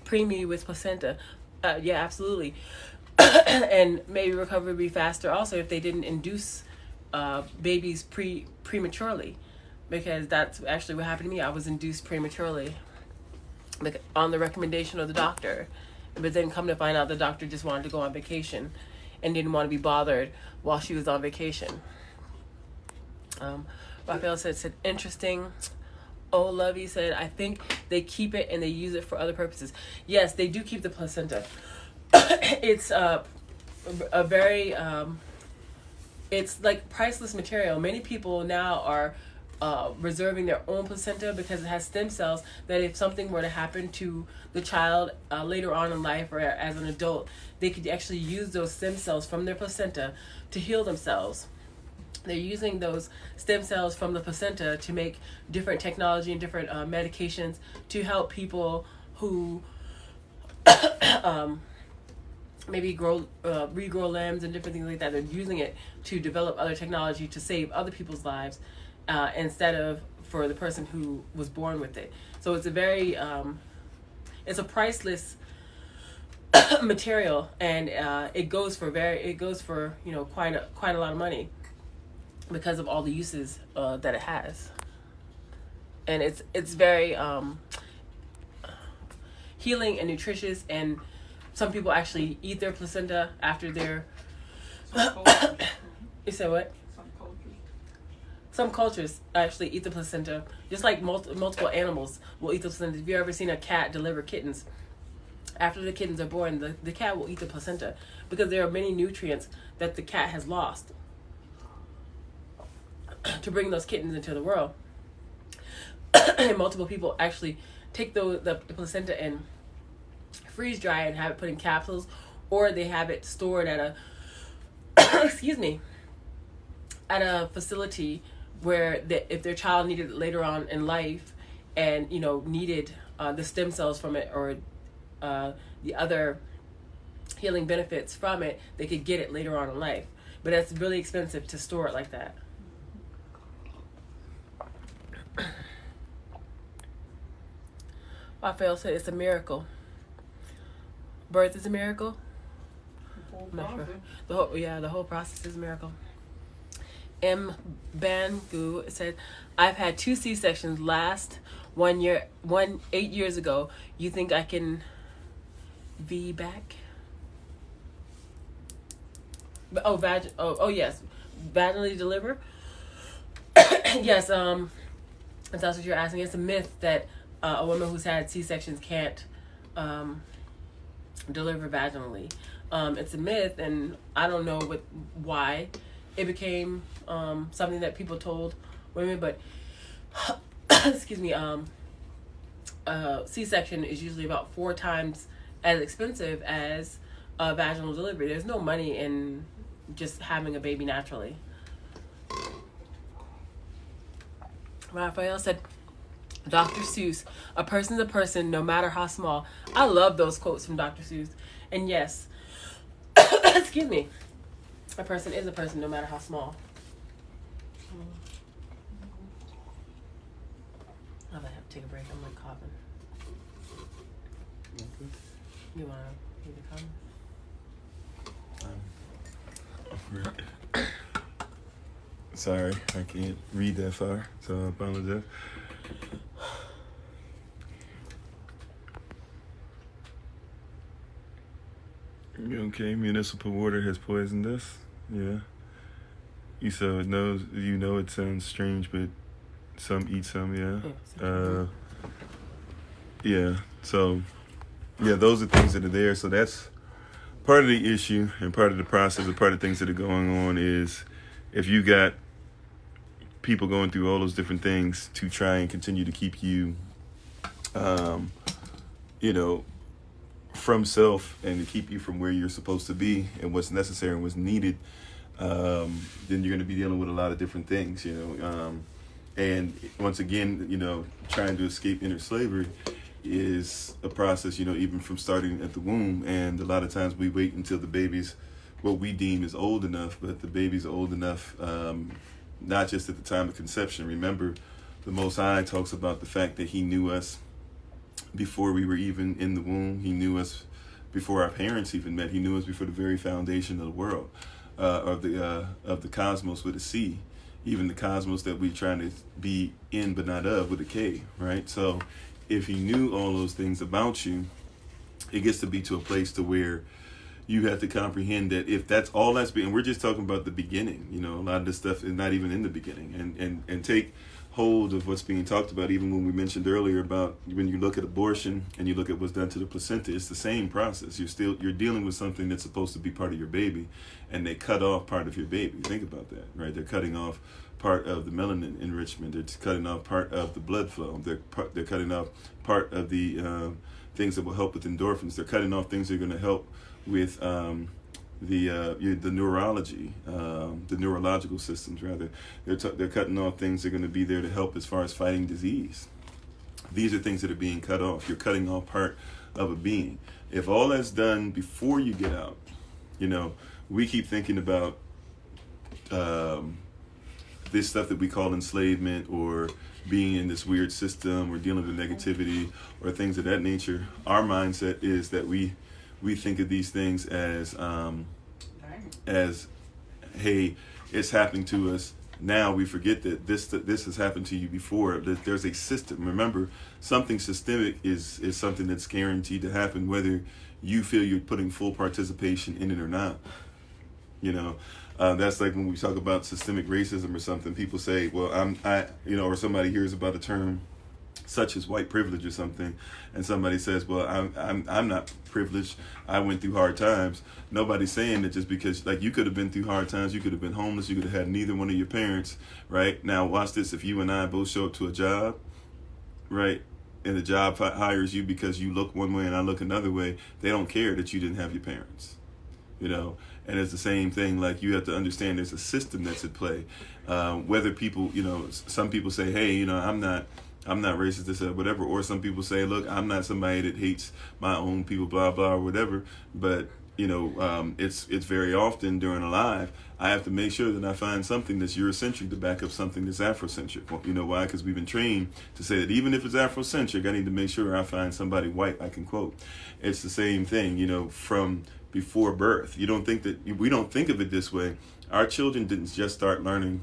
preemie with placenta. Yeah, absolutely. And maybe recovery would be faster also if they didn't induce babies prematurely, because that's actually what happened to me. I was induced prematurely, like on the recommendation of the doctor, but then come to find out the doctor just wanted to go on vacation and didn't want to be bothered while she was on vacation. Raphael said interesting. Oh, Lovey said, I think they keep it and they use it for other purposes. Yes, they do keep the placenta. It's a very it's like priceless material. Many people now are reserving their own placenta because it has stem cells that if something were to happen to the child later on in life or as an adult, they could actually use those stem cells from their placenta to heal themselves. They're using those stem cells from the placenta to make different technology and different medications to help people who maybe regrow limbs and different things like that. They're using it to develop other technology to save other people's lives instead of for the person who was born with it. So it's a very it's a priceless material, and it goes for quite a lot of money because of all the uses that it has, and it's very healing and nutritious, and some people actually eat their placenta after their. You said what? Some cultures actually eat the placenta, just like multiple animals will eat the placenta. Have you ever seen a cat deliver kittens? After the kittens are born, the cat will eat the placenta because there are many nutrients that the cat has lost to bring those kittens into the world. And multiple people actually take the placenta and freeze dry and have it put in capsules, or they have it stored at a excuse me, at a facility where if their child needed it later on in life, and needed the stem cells from it, or the other healing benefits from it, they could get it later on in life. But that's really expensive to store it like that. Raphael said it's a miracle. Birth is a miracle. I'm not sure. The whole process is a miracle. M. Bangu said, I've had 2 C-sections last 1 8 years ago. You think I can V back? Yes. Vaginally deliver? Yes, if that's what you're asking. It's a myth that a woman who's had C-sections can't deliver vaginally. It's a myth, and I don't know why it became something that people told women, but excuse me, C-section is usually about 4 times as expensive as vaginal delivery. There's no money in just having a baby naturally. Raphael said, Dr. Seuss, a person's a person no matter how small. I love those quotes from Dr. Seuss. And yes, excuse me, a person is a person no matter how small. I'm gonna have to take a break. I'm like coughing. Okay. You wanna read the comments? Sorry, I can't read that far, so I apologize. Okay, municipal water has poisoned us. Yeah. You know it sounds strange, but some eat some, yeah. Yeah. So those are things that are there. So that's part of the issue, and part of the process, and part of the things that are going on is if you got people going through all those different things to try and continue to keep you, from self, and to keep you from where you're supposed to be and what's necessary and what's needed, then you're going to be dealing with a lot of different things, and once again, trying to escape inner slavery is a process, even from starting at the womb. And a lot of times we wait until the baby's what we deem is old enough, but the baby's old enough, not just at the time of conception. Remember, the Most High talks about the fact that he knew us before we were even in the womb. He knew us before our parents even met. He knew us before the very foundation of the world, of the cosmos with a C, even the cosmos that we're trying to be in but not of with a K, right? So if he knew all those things about you, it gets to be to a place to where you have to comprehend that if that's all that's being, we're just talking about the beginning, a lot of this stuff is not even in the beginning, and take hold of what's being talked about. Even when we mentioned earlier about when you look at abortion and you look at what's done to the placenta, it's the same process. You're dealing with something that's supposed to be part of your baby, and they cut off part of your baby. Think about that, right? They're cutting off part of the melanin enrichment. They're cutting off part of the blood flow. They're cutting off part of the things that will help with endorphins. They're cutting off things that are going to help with the neurology, the neurological systems rather. They're cutting off things that are going to be there to help as far as fighting disease. These are things that are being cut off. You're cutting off part of a being. If all that's done before you get out, we keep thinking about the this stuff that we call enslavement or being in this weird system or dealing with negativity or things of that nature, our mindset is that we think of these things as hey, it's happening to us now. We forget that this has happened to you before, that there's a system. Remember, something systemic is something that's guaranteed to happen whether you feel you're putting full participation in it or not. That's like when we talk about systemic racism or something, people say, well, or somebody hears about a term such as white privilege or something, and somebody says, well, I'm not privileged, I went through hard times. Nobody's saying that just because, like, you could have been through hard times, you could have been homeless, you could have had neither one of your parents, right? Now watch this, if you and I both show up to a job, right, and the job hires you because you look one way and I look another way, they don't care that you didn't have your parents, and it's the same thing. Like, you have to understand there's a system that's at play. Whether people, some people say, hey, I'm not racist, this or whatever, or some people say, look, I'm not somebody that hates my own people, blah blah or whatever. But it's very often during a live, I have to make sure that I find something that's Eurocentric to back up something that's Afrocentric. Well, why? Because we've been trained to say that even if it's Afrocentric, I need to make sure I find somebody white I can quote. It's the same thing, from before birth. We don't think of it this way. Our children didn't just start learning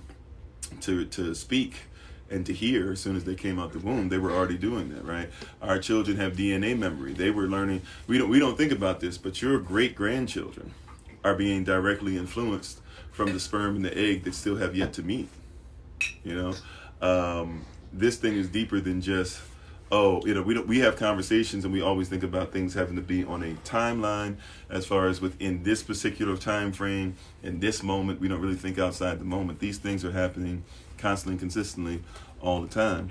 to speak and to hear as soon as they came out the womb. They were already doing that, right? Our children have DNA memory. They were learning. We don't think about this, but your great grandchildren are being directly influenced from the sperm and the egg that still have yet to meet. This thing is deeper than just, we have conversations and we always think about things having to be on a timeline, as far as within this particular time frame, in this moment. We don't really think outside the moment. These things are happening constantly and consistently all the time,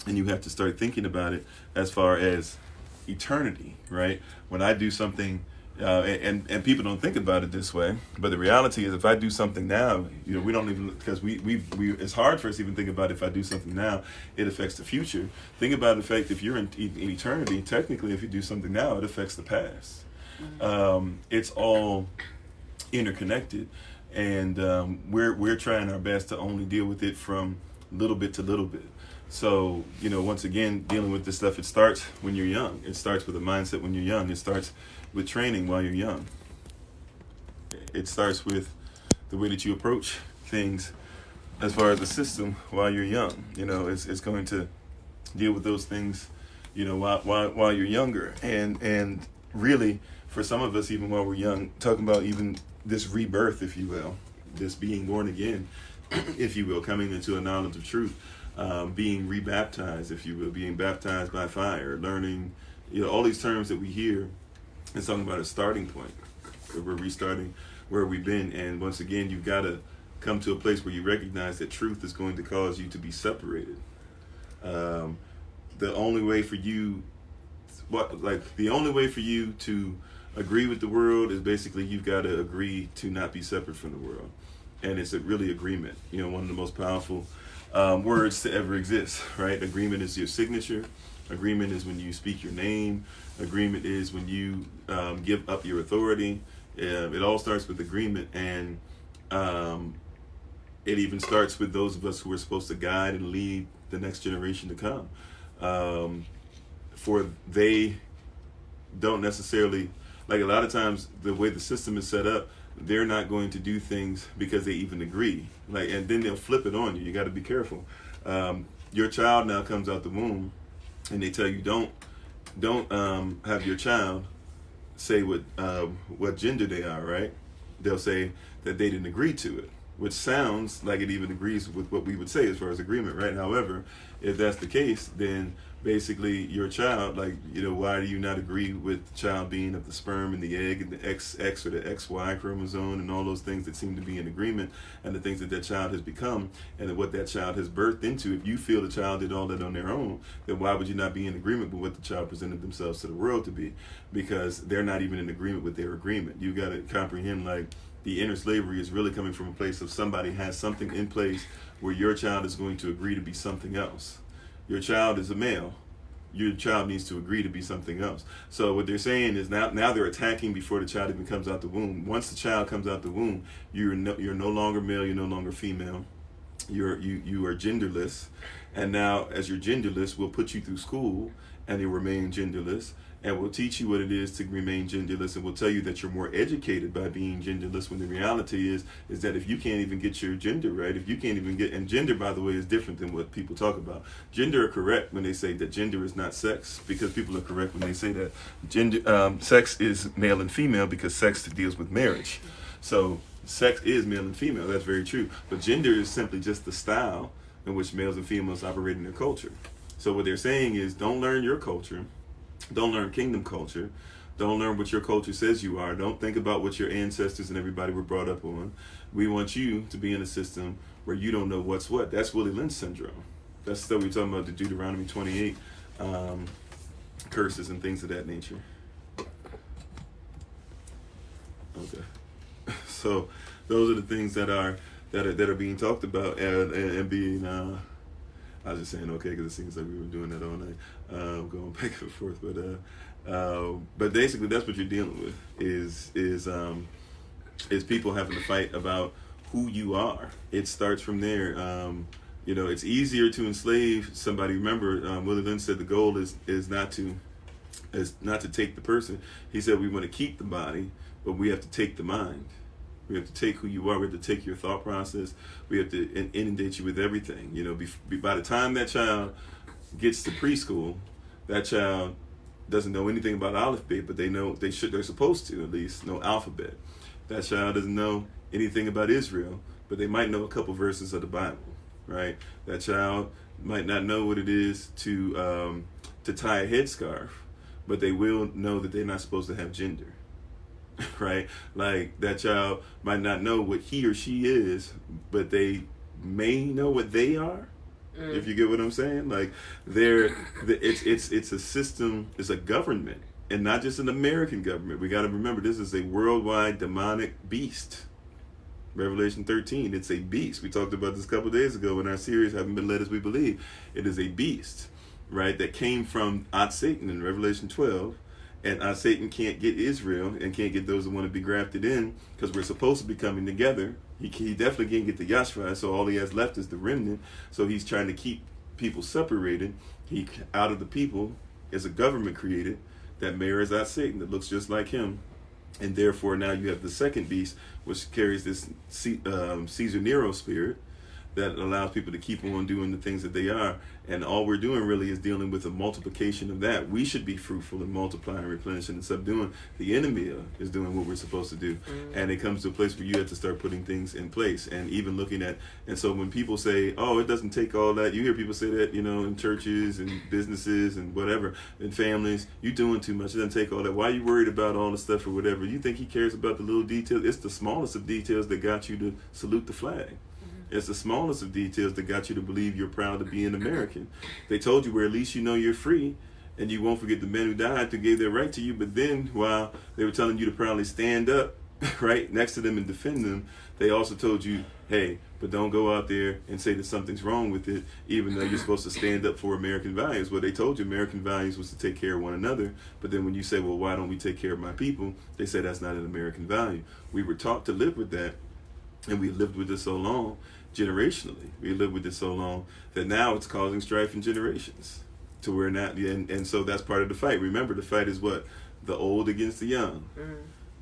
and you have to start thinking about it as far as eternity, right? When I do something, and people don't think about it this way, but the reality is, if I do something now, we don't even, because we it's hard for us to even think about, if I do something now, it affects the future. Think about the fact, if you're in eternity, technically, if you do something now, it affects the past. It's all interconnected, and we're trying our best to only deal with it from little bit to little bit. So, once again, dealing with this stuff, it starts when you're young. It starts with a mindset when you're young. It starts with training while you're young. It starts with the way that you approach things as far as the system while you're young. It's going to deal with those things, while you're younger. And really, for some of us, even while we're young, talking about even this rebirth, if you will, this being born again, if you will, coming into a knowledge of truth, being rebaptized, if you will, being baptized by fire, learning, all these terms that we hear. It's talking about a starting point. We're restarting where we've been, and once again, you've got to come to a place where you recognize that truth is going to cause you to be separated. The only way for you, the only way for you to agree with the world is basically you've got to agree to not be separate from the world, and it's really agreement. One of the most powerful words to ever exist, right? Agreement is your signature. Agreement is when you speak your name. Agreement is when you give up your authority. It all starts with agreement, and it even starts with those of us who are supposed to guide and lead the next generation to come. For they don't necessarily, like, a lot of times the way the system is set up, they're not going to do things because they even agree. And then they'll flip it on you. You got to be careful. Your child now comes out the womb, and they tell you don't have your child say what gender they are, right? They'll say that they didn't agree to it, which sounds like it even agrees with what we would say as far as agreement, right? However, if that's the case, then basically your child, why do you not agree with the child being of the sperm and the egg and the XX or the XY chromosome and all those things that seem to be in agreement, and the things that child has become and what that child has birthed into? If you feel the child did all that on their own, then why would you not be in agreement with what the child presented themselves to the world to be? Because they're not even in agreement with their agreement. You got to comprehend, the inner slavery is really coming from a place of somebody has something in place where your child is going to agree to be something else. Your child is a male. Your child needs to agree to be something else. So what they're saying is now they're attacking before the child even comes out the womb. Once the child comes out the womb, you're no longer male, you're no longer female. you are genderless, and now as you're genderless, we'll put you through school and you remain genderless, and we'll teach you what it is to remain genderless, and we'll tell you that you're more educated by being genderless, when the reality is that if you can't even get your gender right, if you can't even get, and gender, by the way, is different than what people talk about. Gender are correct when they say that gender is not sex, because people are correct when they say that gender sex is male and female, because sex deals with marriage. So sex is male and female, that's very true. But gender is simply just the style in which males and females operate in their culture. So what they're saying is, don't learn your culture, don't learn kingdom culture, don't learn what your culture says you are, don't think about what your ancestors and everybody were brought up on. We want you to be in a system where you don't know what's what. That's Willie Lynch syndrome. That's stuff we're talking about, the Deuteronomy 28 curses and things of that nature. Okay. So those are the things that are being talked about and being. I was just saying okay because it seems like we were doing that all night, going back and forth. But basically that's what you're dealing with is people having to fight about who you are. It starts from there. It's easier to enslave somebody. Remember, Willie Lynch said the goal is not to take the person. He said we want to keep the body, but we have to take the mind. We have to take who you are. We have to take your thought process. We have to inundate you with everything. By the time that child gets to preschool, that child doesn't know anything about alphabet, but they're supposed to at least know alphabet. That child doesn't know anything about Israel, but they might know a couple verses of the Bible, right? That child might not know what it is to tie a headscarf, but they will know that they're not supposed to have gender. Right? Like that child might not know what he or she is, but they may know what they are. If you get what I'm saying, like it's a system, it's a government, and not just an American government. We got to remember this is a worldwide demonic beast. Revelation 13, it's a beast. We talked about this a couple of days ago in our series, Haven't Been Led As We Believe. It is a beast, right? That came from Satan in Revelation 12. And Satan can't get Israel and can't get those that want to be grafted in because we're supposed to be coming together. He definitely can't get the Yashra'al, so all he has left is the remnant. So he's trying to keep people separated. Out of the people is a government created that mirrors Satan, that looks just like him. And therefore now you have the second beast, which carries this Caesar Nero spirit that allows people to keep on doing the things that they are. And all we're doing really is dealing with a multiplication of that. We should be fruitful and multiplying, replenishing and subduing. The enemy is doing what we're supposed to do. And it comes to a place where you have to start putting things in place and even looking at. And so when people say, oh, it doesn't take all that, you hear people say that, in churches and businesses and whatever, in families, you're doing too much. It doesn't take all that. Why are you worried about all the stuff or whatever? You think he cares about the little details? It's the smallest of details that got you to salute the flag. It's the smallest of details that got you to believe you're proud to be an American. They told you where at least you know you're free, and you won't forget the men who died who gave their right to you. But then while they were telling you to proudly stand up right next to them and defend them, they also told you, hey, but don't go out there and say that something's wrong with it, even though you're supposed to stand up for American values. Well, they told you American values was to take care of one another. But then when you say, well, why don't we take care of my people? They say that's not an American value. We were taught to live with that, and we lived with it so long. Generationally, we live with it so long that now it's causing strife in generations to where not, and so that's part of the fight. Remember, the fight is what? The old against the young,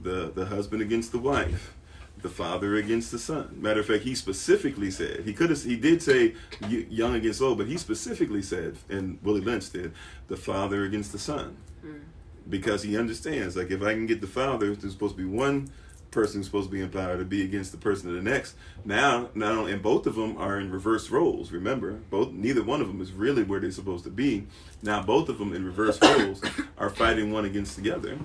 the husband against the wife, the father against the son. Matter of fact, he specifically said, he did say young against old, but he specifically said, and Willie Lynch did, the father against the son, because he understands, like, if I can get the father, there's supposed to be one person who's supposed to be in power to be against the person of the next. Now, and both of them are in reverse roles. Remember, neither one of them is really where they're supposed to be. Now, both of them in reverse roles are fighting one against the other.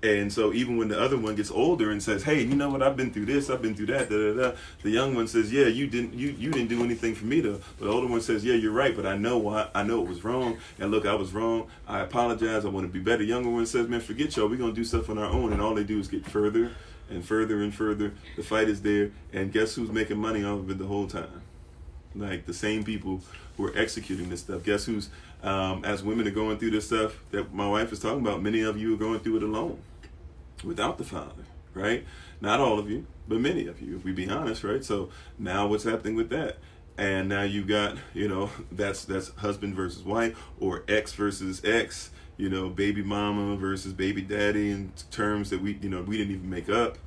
And so even when the other one gets older and says, hey, you know what, I've been through this, I've been through that, the young one says, yeah, you didn't do anything for me to. But the older one says, yeah, you're right, but I know it was wrong. And look, I was wrong. I apologize. I want to be better. Younger one says, man, forget y'all. We're going to do stuff on our own. And all they do is get further and further and further. The fight is there. And guess who's making money off of it the whole time? Like the same people who are executing this stuff. Guess who's, as women are going through this stuff that my wife is talking about, many of you are going through it alone, without the father, right? Not all of you, but many of you, if we be honest, right? So now what's happening with that? And now you got, that's husband versus wife, or ex versus ex, baby mama versus baby daddy, in terms that we didn't even make up.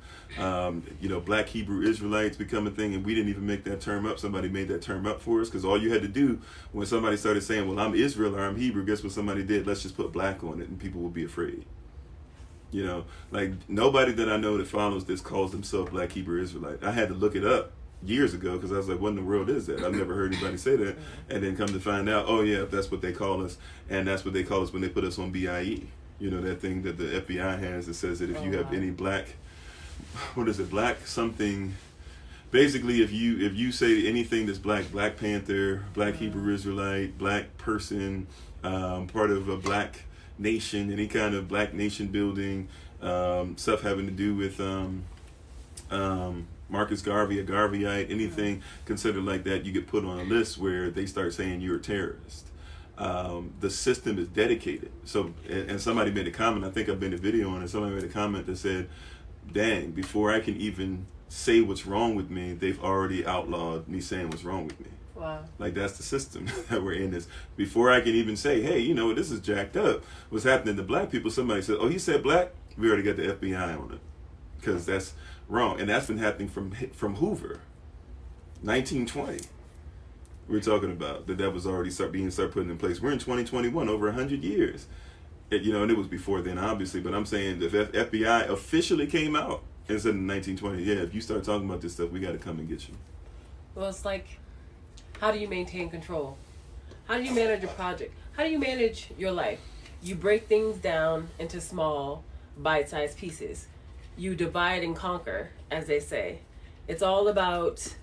Black Hebrew Israelites become a thing, and we didn't even make that term up. Somebody made that term up for us, because all you had to do when somebody started saying, well, I'm Israel or I'm Hebrew, guess what somebody did? Let's just put black on it, and people will be afraid. Like nobody that I know that follows this calls themselves Black Hebrew Israelite. I had to look it up years ago, because I was like, what in the world is that? I've never heard anybody say that. And then come to find out, oh yeah, that's what they call us. And that's what they call us when they put us on BIE. That thing that the FBI has that says that if you have any black, black something, basically if you say anything that's Black Panther, Black Hebrew Israelite, Black person, part of a Black nation, any kind of Black nation building, stuff having to do with Marcus Garvey, a Garveyite, anything considered like that, you get put on a list where they start saying you're a terrorist. The system is dedicated. So, and somebody made a comment, I think I made a video on it, somebody made a comment that said, dang, before I can even say what's wrong with me, they've already outlawed me saying what's wrong with me. Wow. Like, that's the system that we're in. This before I can even say, hey, this is jacked up. What's happening to black people? Somebody said, oh, he said black? We already got the FBI on it, because that's wrong. And that's been happening from Hoover, 1920. We're talking about that was already start putting in place. We're in 2021, over 100 years. And it was before then, obviously. But I'm saying the FBI officially came out and said in 1920, yeah, if you start talking about this stuff, we got to come and get you. Well, it's like, how do you maintain control? How do you manage a project? How do you manage your life? You break things down into small, bite-sized pieces. You divide and conquer, as they say. It's all about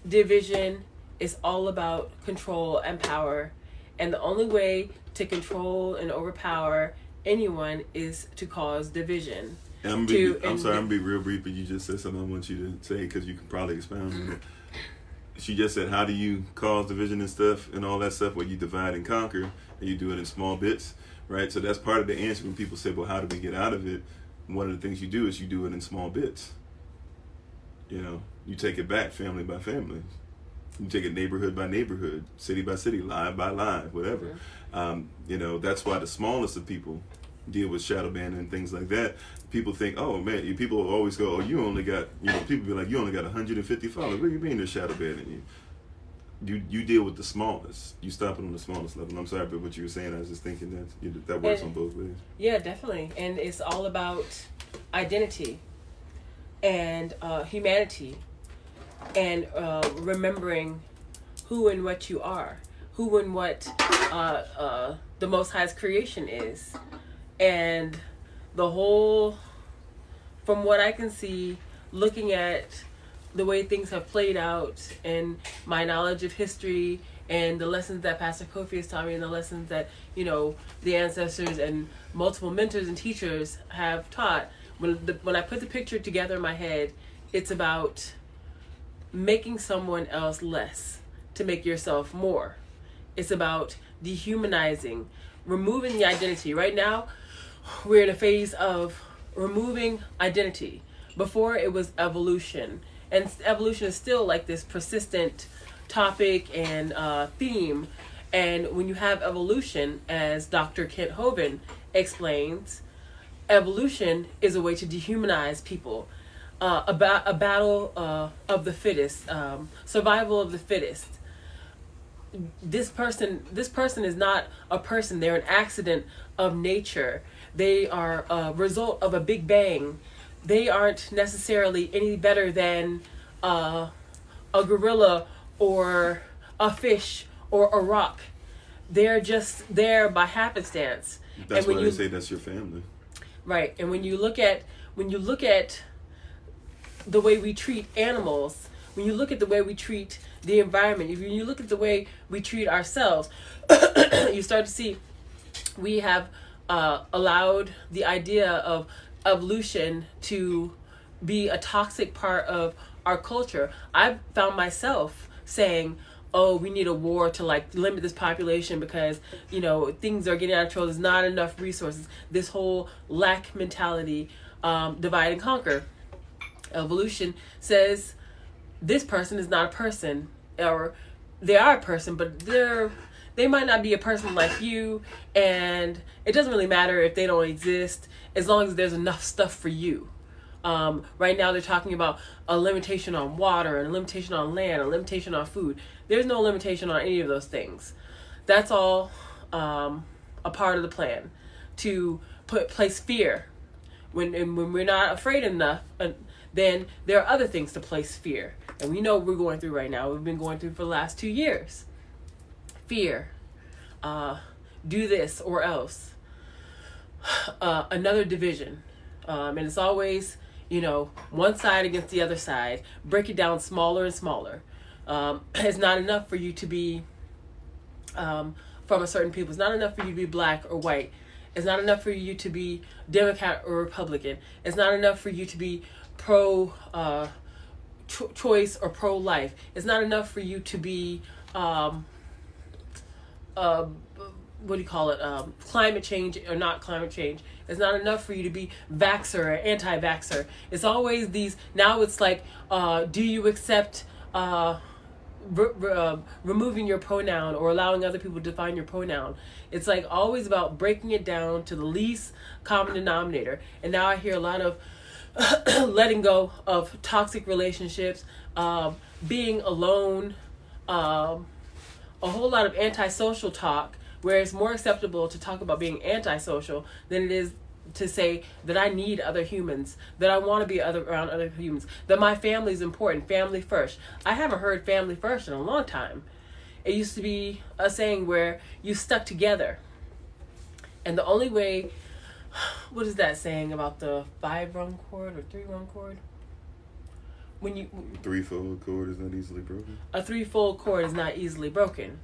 division. It's all about control and power. And the only way to control and overpower anyone is to cause division. I'm sorry, I'm going to be real brief, but you just said something I want you to say, because you can probably expound on it. She just said, how do you cause division and stuff and all that stuff? Well, you divide and conquer, and you do it in small bits, right? So that's part of the answer when people say, well, how do we get out of it? One of the things you do is you do it in small bits. You take it back family by family. You take it neighborhood by neighborhood, city by city, live by live, whatever. That's why the smallest of people deal with shadow banning and things like that. People think, oh man, people always go, oh, you only got, people be like, you only got 150 followers. What do you mean they're shadow banning you? You deal with the smallest. You stop it on the smallest level. I'm sorry, but what you were saying, I was just thinking that works on both ways. Yeah, definitely. And it's all about identity and humanity, and remembering who and what you are, who and what the Most High's creation is. And the whole, from what I can see, looking at the way things have played out and my knowledge of history and the lessons that Pastor Kofi has taught me and the lessons that, the ancestors and multiple mentors and teachers have taught, when I put the picture together in my head, it's about making someone else less to make yourself more. It's about dehumanizing, removing the identity. Right now, we're in a phase of removing identity. Before, it was evolution. And evolution is still like this persistent topic and theme. And when you have evolution, as Dr. Kent Hovind explains, evolution is a way to dehumanize people. A battle of the fittest, survival of the fittest. This person is not a person. They're an accident of nature. They are a result of a big bang. They aren't necessarily any better than a gorilla or a fish or a rock. They're just there by happenstance. That's why they say that's your family. Right. And when you look at the way we treat animals, when you look at the way we treat the environment, when you look at the way we treat ourselves, you start to see we have allowed the idea of evolution to be a toxic part of our culture. I've found myself saying, oh, we need a war to limit this population because, things are getting out of control. There's not enough resources. This whole lack mentality, divide and conquer. Evolution says this person is not a person, or they are a person, but they might not be a person like you, and it doesn't really matter if they don't exist as long as there's enough stuff for you. Right now they're talking about a limitation on water, and a limitation on land, a limitation on food. There's no limitation on any of those things. That's all a part of the plan to place fear. When we're not afraid enough, then there are other things to place fear. And we know what we're going through right now. We've been going through for the last 2 years. Fear. Do this or else. Another division. And it's always, one side against the other side. Break it down smaller and smaller. It's not enough for you to be from a certain people. It's not enough for you to be black or white. It's not enough for you to be Democrat or Republican. It's not enough for you to be pro choice or pro life. It's not enough for you to be climate change or not climate change. It's not enough for you to be vaxxer or anti-vaxxer. It's always these. Now it's like, do you accept removing your pronoun or allowing other people to define your pronoun? It's like always about breaking it down to the least common denominator. And now I hear a lot of letting go of toxic relationships, being alone, a whole lot of antisocial talk, where it's more acceptable to talk about being antisocial than it is to say that I need other humans, that I want to be around other humans, that my family is important, family first. I haven't heard family first in a long time. It used to be a saying where you stuck together. And the only way, what is that saying about the 5-rung cord or 3-rung cord? When you threefold cord is not easily broken. A threefold cord is not easily broken.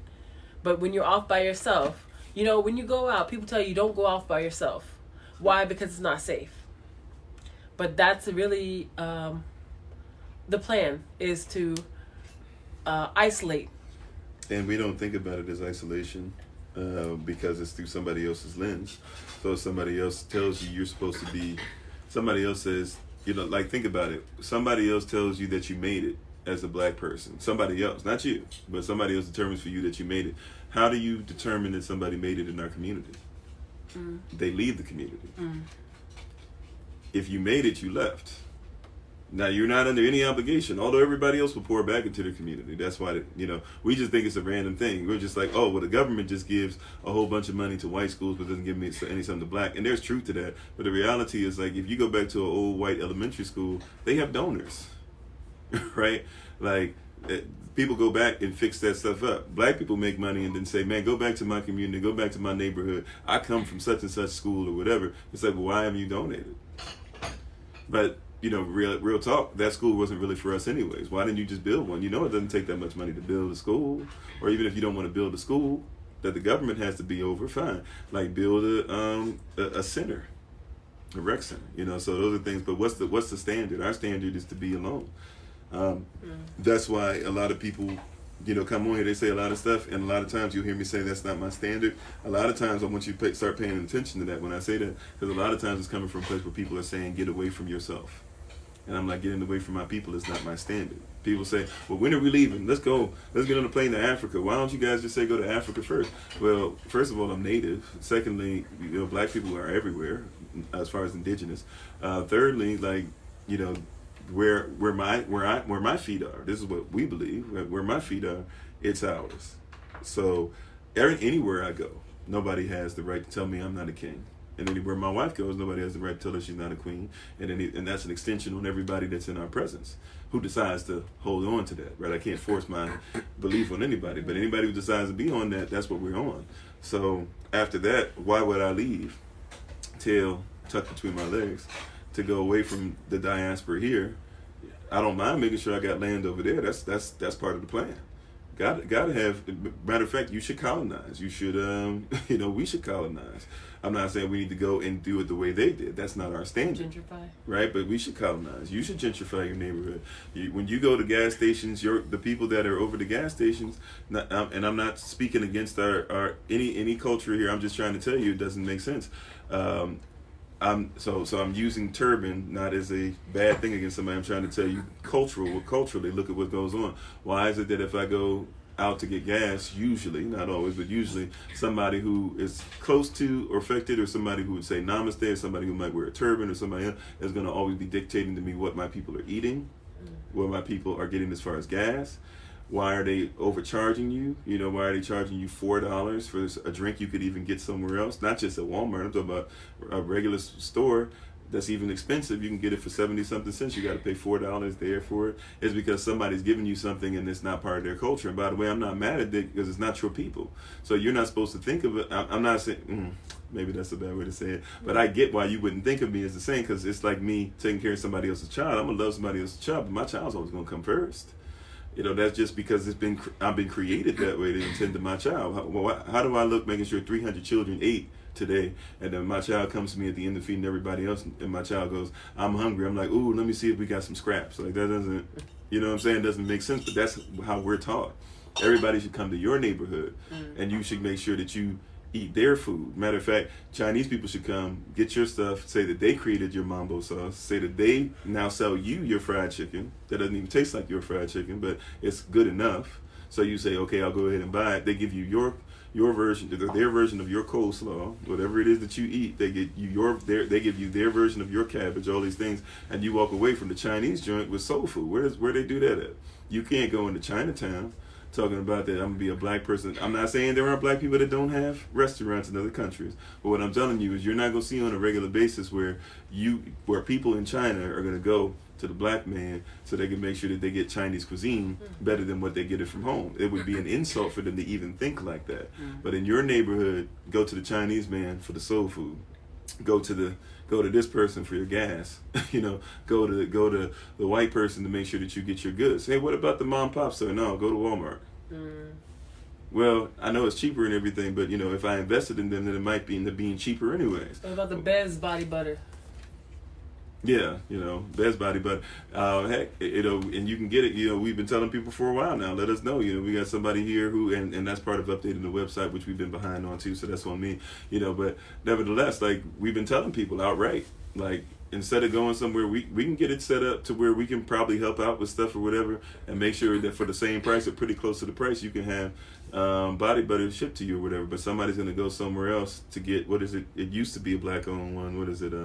But when you're off by yourself, when you go out, people tell you don't go off by yourself. Why? Because it's not safe. But that's really the plan, is to isolate. And we don't think about it as isolation because it's through somebody else's lens. So if somebody else tells you you're supposed to be, somebody else says, think about it. Somebody else tells you that you made it as a black person. Somebody else, not you, but somebody else determines for you that you made it. How do you determine that somebody made it in our community? They leave the community. If you made it, you left. Now you're not under any obligation, although everybody else will pour back into the community. That's why, we just think it's a random thing. We're just like, oh, well, the government just gives a whole bunch of money to white schools, but doesn't give me any something to black. And there's truth to that. But the reality is, like, if you go back to an old white elementary school, they have donors, right? Like, people go back and fix that stuff up. Black people make money and then say, man, go back to my community, go back to my neighborhood. I come from such and such school or whatever. It's like, well, why haven't you donated? But real talk, that school wasn't really for us anyways. Why didn't you just build one? It doesn't take that much money to build a school. Or even if you don't want to build a school that the government has to be over, fine. Like build a center, a rec center. So those are things. But what's the standard? Our standard is to be alone. That's why a lot of people, come on here, they say a lot of stuff, and a lot of times you'll hear me say that's not my standard. A lot of times I want you to start paying attention to that when I say that, because a lot of times it's coming from a place where people are saying, get away from yourself. And I'm like, getting away from my people is not my standard. People say, well, when are we leaving? Let's go. Let's get on a plane to Africa. Why don't you guys just say go to Africa first? Well, first of all, I'm native. Secondly, black people are everywhere as far as indigenous. Thirdly, like, where my feet are, this is what we believe, where my feet are, it's ours. So anywhere I go, nobody has the right to tell me I'm not a king. And anywhere my wife goes, nobody has the right to tell her she's not a queen. And that's an extension on everybody that's in our presence who decides to hold on to that, right? I can't force my belief on anybody, but anybody who decides to be on that, that's what we're on. So after that, why would I leave, tail tucked between my legs, to go away from the diaspora here? I don't mind making sure I got land over there. That's part of the plan. Gotta have. Matter of fact, you should colonize. You should, we should colonize. I'm not saying we need to go and do it the way they did. That's not our standard. Gentrify. Right, but we should colonize. You should gentrify your neighborhood. When you go to gas stations, the people that are over the gas stations, and I'm not speaking against our any culture here. I'm just trying to tell you it doesn't make sense. I'm using turban not as a bad thing against somebody. I'm trying to tell you culturally look at what goes on. Why is it that if I go out to get gas, usually, not always, but usually somebody who is close to or affected, or somebody who would say namaste, or somebody who might wear a turban, or somebody else is going to always be dictating to me what my people are eating, what my people are getting as far as gas. Why are they overcharging you? You know, why are they charging you $4 for a drink you could even get somewhere else? Not just at Walmart. I'm talking about a regular store that's even expensive. You can get it for 70-something cents. You got to pay $4 there for it. It's because somebody's giving you something and it's not part of their culture. And by the way, I'm not mad at it because it's not your people. So you're not supposed to think of it. I'm not saying, maybe that's a bad way to say it, but I get why you wouldn't think of me as the same, because it's like me taking care of somebody else's child. I'm going to love somebody else's child, but my child's always going to come first. You know, that's just because I've been created that way to attend to my child. How do I look making sure 300 children ate today, and then my child comes to me at the end of feeding everybody else, and my child goes, I'm hungry. I'm like, ooh, let me see if we got some scraps. Like, that doesn't, you know what I'm saying? It doesn't make sense, but that's how we're taught. Everybody should come to your neighborhood, and you should make sure that you eat their food. Matter of fact, Chinese people should come, get your stuff, say that they created your mambo sauce, say that they now sell you your fried chicken that doesn't even taste like your fried chicken, but it's good enough. So you say, okay, I'll go ahead and buy it. They give you your version, their version of your coleslaw, whatever it is that you eat. They get you they give you their version of your cabbage, all these things, and you walk away from the Chinese joint with soul food. Where they do that at? You can't go into Chinatown talking about that I'm gonna be a black person. I'm not saying there aren't black people that don't have restaurants in other countries, but what I'm telling you is you're not gonna see on a regular basis where people in China are gonna go to the black man so they can make sure that they get Chinese cuisine better than what they get it from home. It would be an insult for them to even think like that. But in your neighborhood, go to the Chinese man for the soul food. Go to this person for your gas. You know, go to the white person to make sure that you get your goods. Hey, what about the mom and pop store? No, go to Walmart. Well, I know it's cheaper and everything, but you know, if I invested in them, then it might be into being cheaper anyways. What about the Bev's body butter? Yeah, you know, Best Body, but heck, you know, and you can get it. You know, we've been telling people for a while now. Let us know. You know, we got somebody here who, and that's part of updating the website, which we've been behind on too. So that's on me. You know, but nevertheless, like we've been telling people outright, like instead of going somewhere, we can get it set up to where we can probably help out with stuff or whatever, and make sure that for the same price or pretty close to the price, you can have body butter shipped to you or whatever. But somebody's gonna go somewhere else to get, what is it? It used to be a black-owned one. What is it?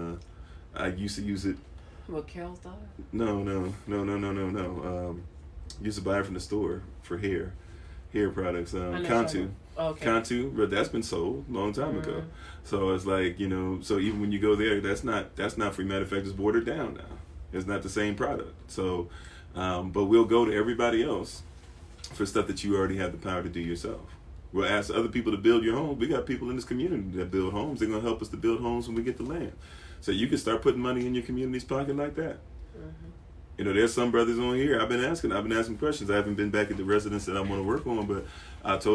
I used to use it. What, Carol's daughter? No. Used to buy it from the store for hair products. Kantu. Okay. Kantu, but that's been sold a long time ago. So it's like, you know, so even when you go there, that's not free. Matter of fact, it's watered down now. It's not the same product. So, but we'll go to everybody else for stuff that you already have the power to do yourself. We'll ask other people to build your home. We got people in this community that build homes. They're gonna help us to build homes when we get the land. So you can start putting money in your community's pocket like that. You know, there's some brothers on here. I've been asking questions. I haven't been back at the residence that I want to work on, but I've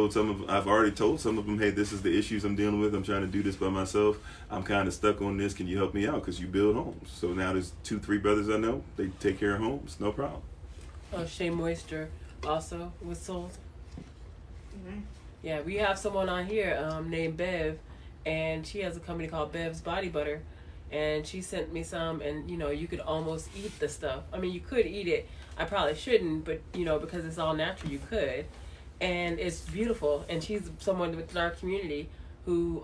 already told some of them, hey, this is the issues I'm dealing with. I'm trying to do this by myself. I'm kind of stuck on this. Can you help me out? Because you build homes. So now there's 2-3 brothers I know. They take care of homes. No problem. Shea Moisture also was sold. Yeah, we have someone on here named Bev, and she has a company called Bev's Body Butter. And she sent me some, and you know, you could almost eat the stuff. I mean, you could eat it. I probably shouldn't, but you know, because it's all natural, you could. And it's beautiful. And she's someone within our community who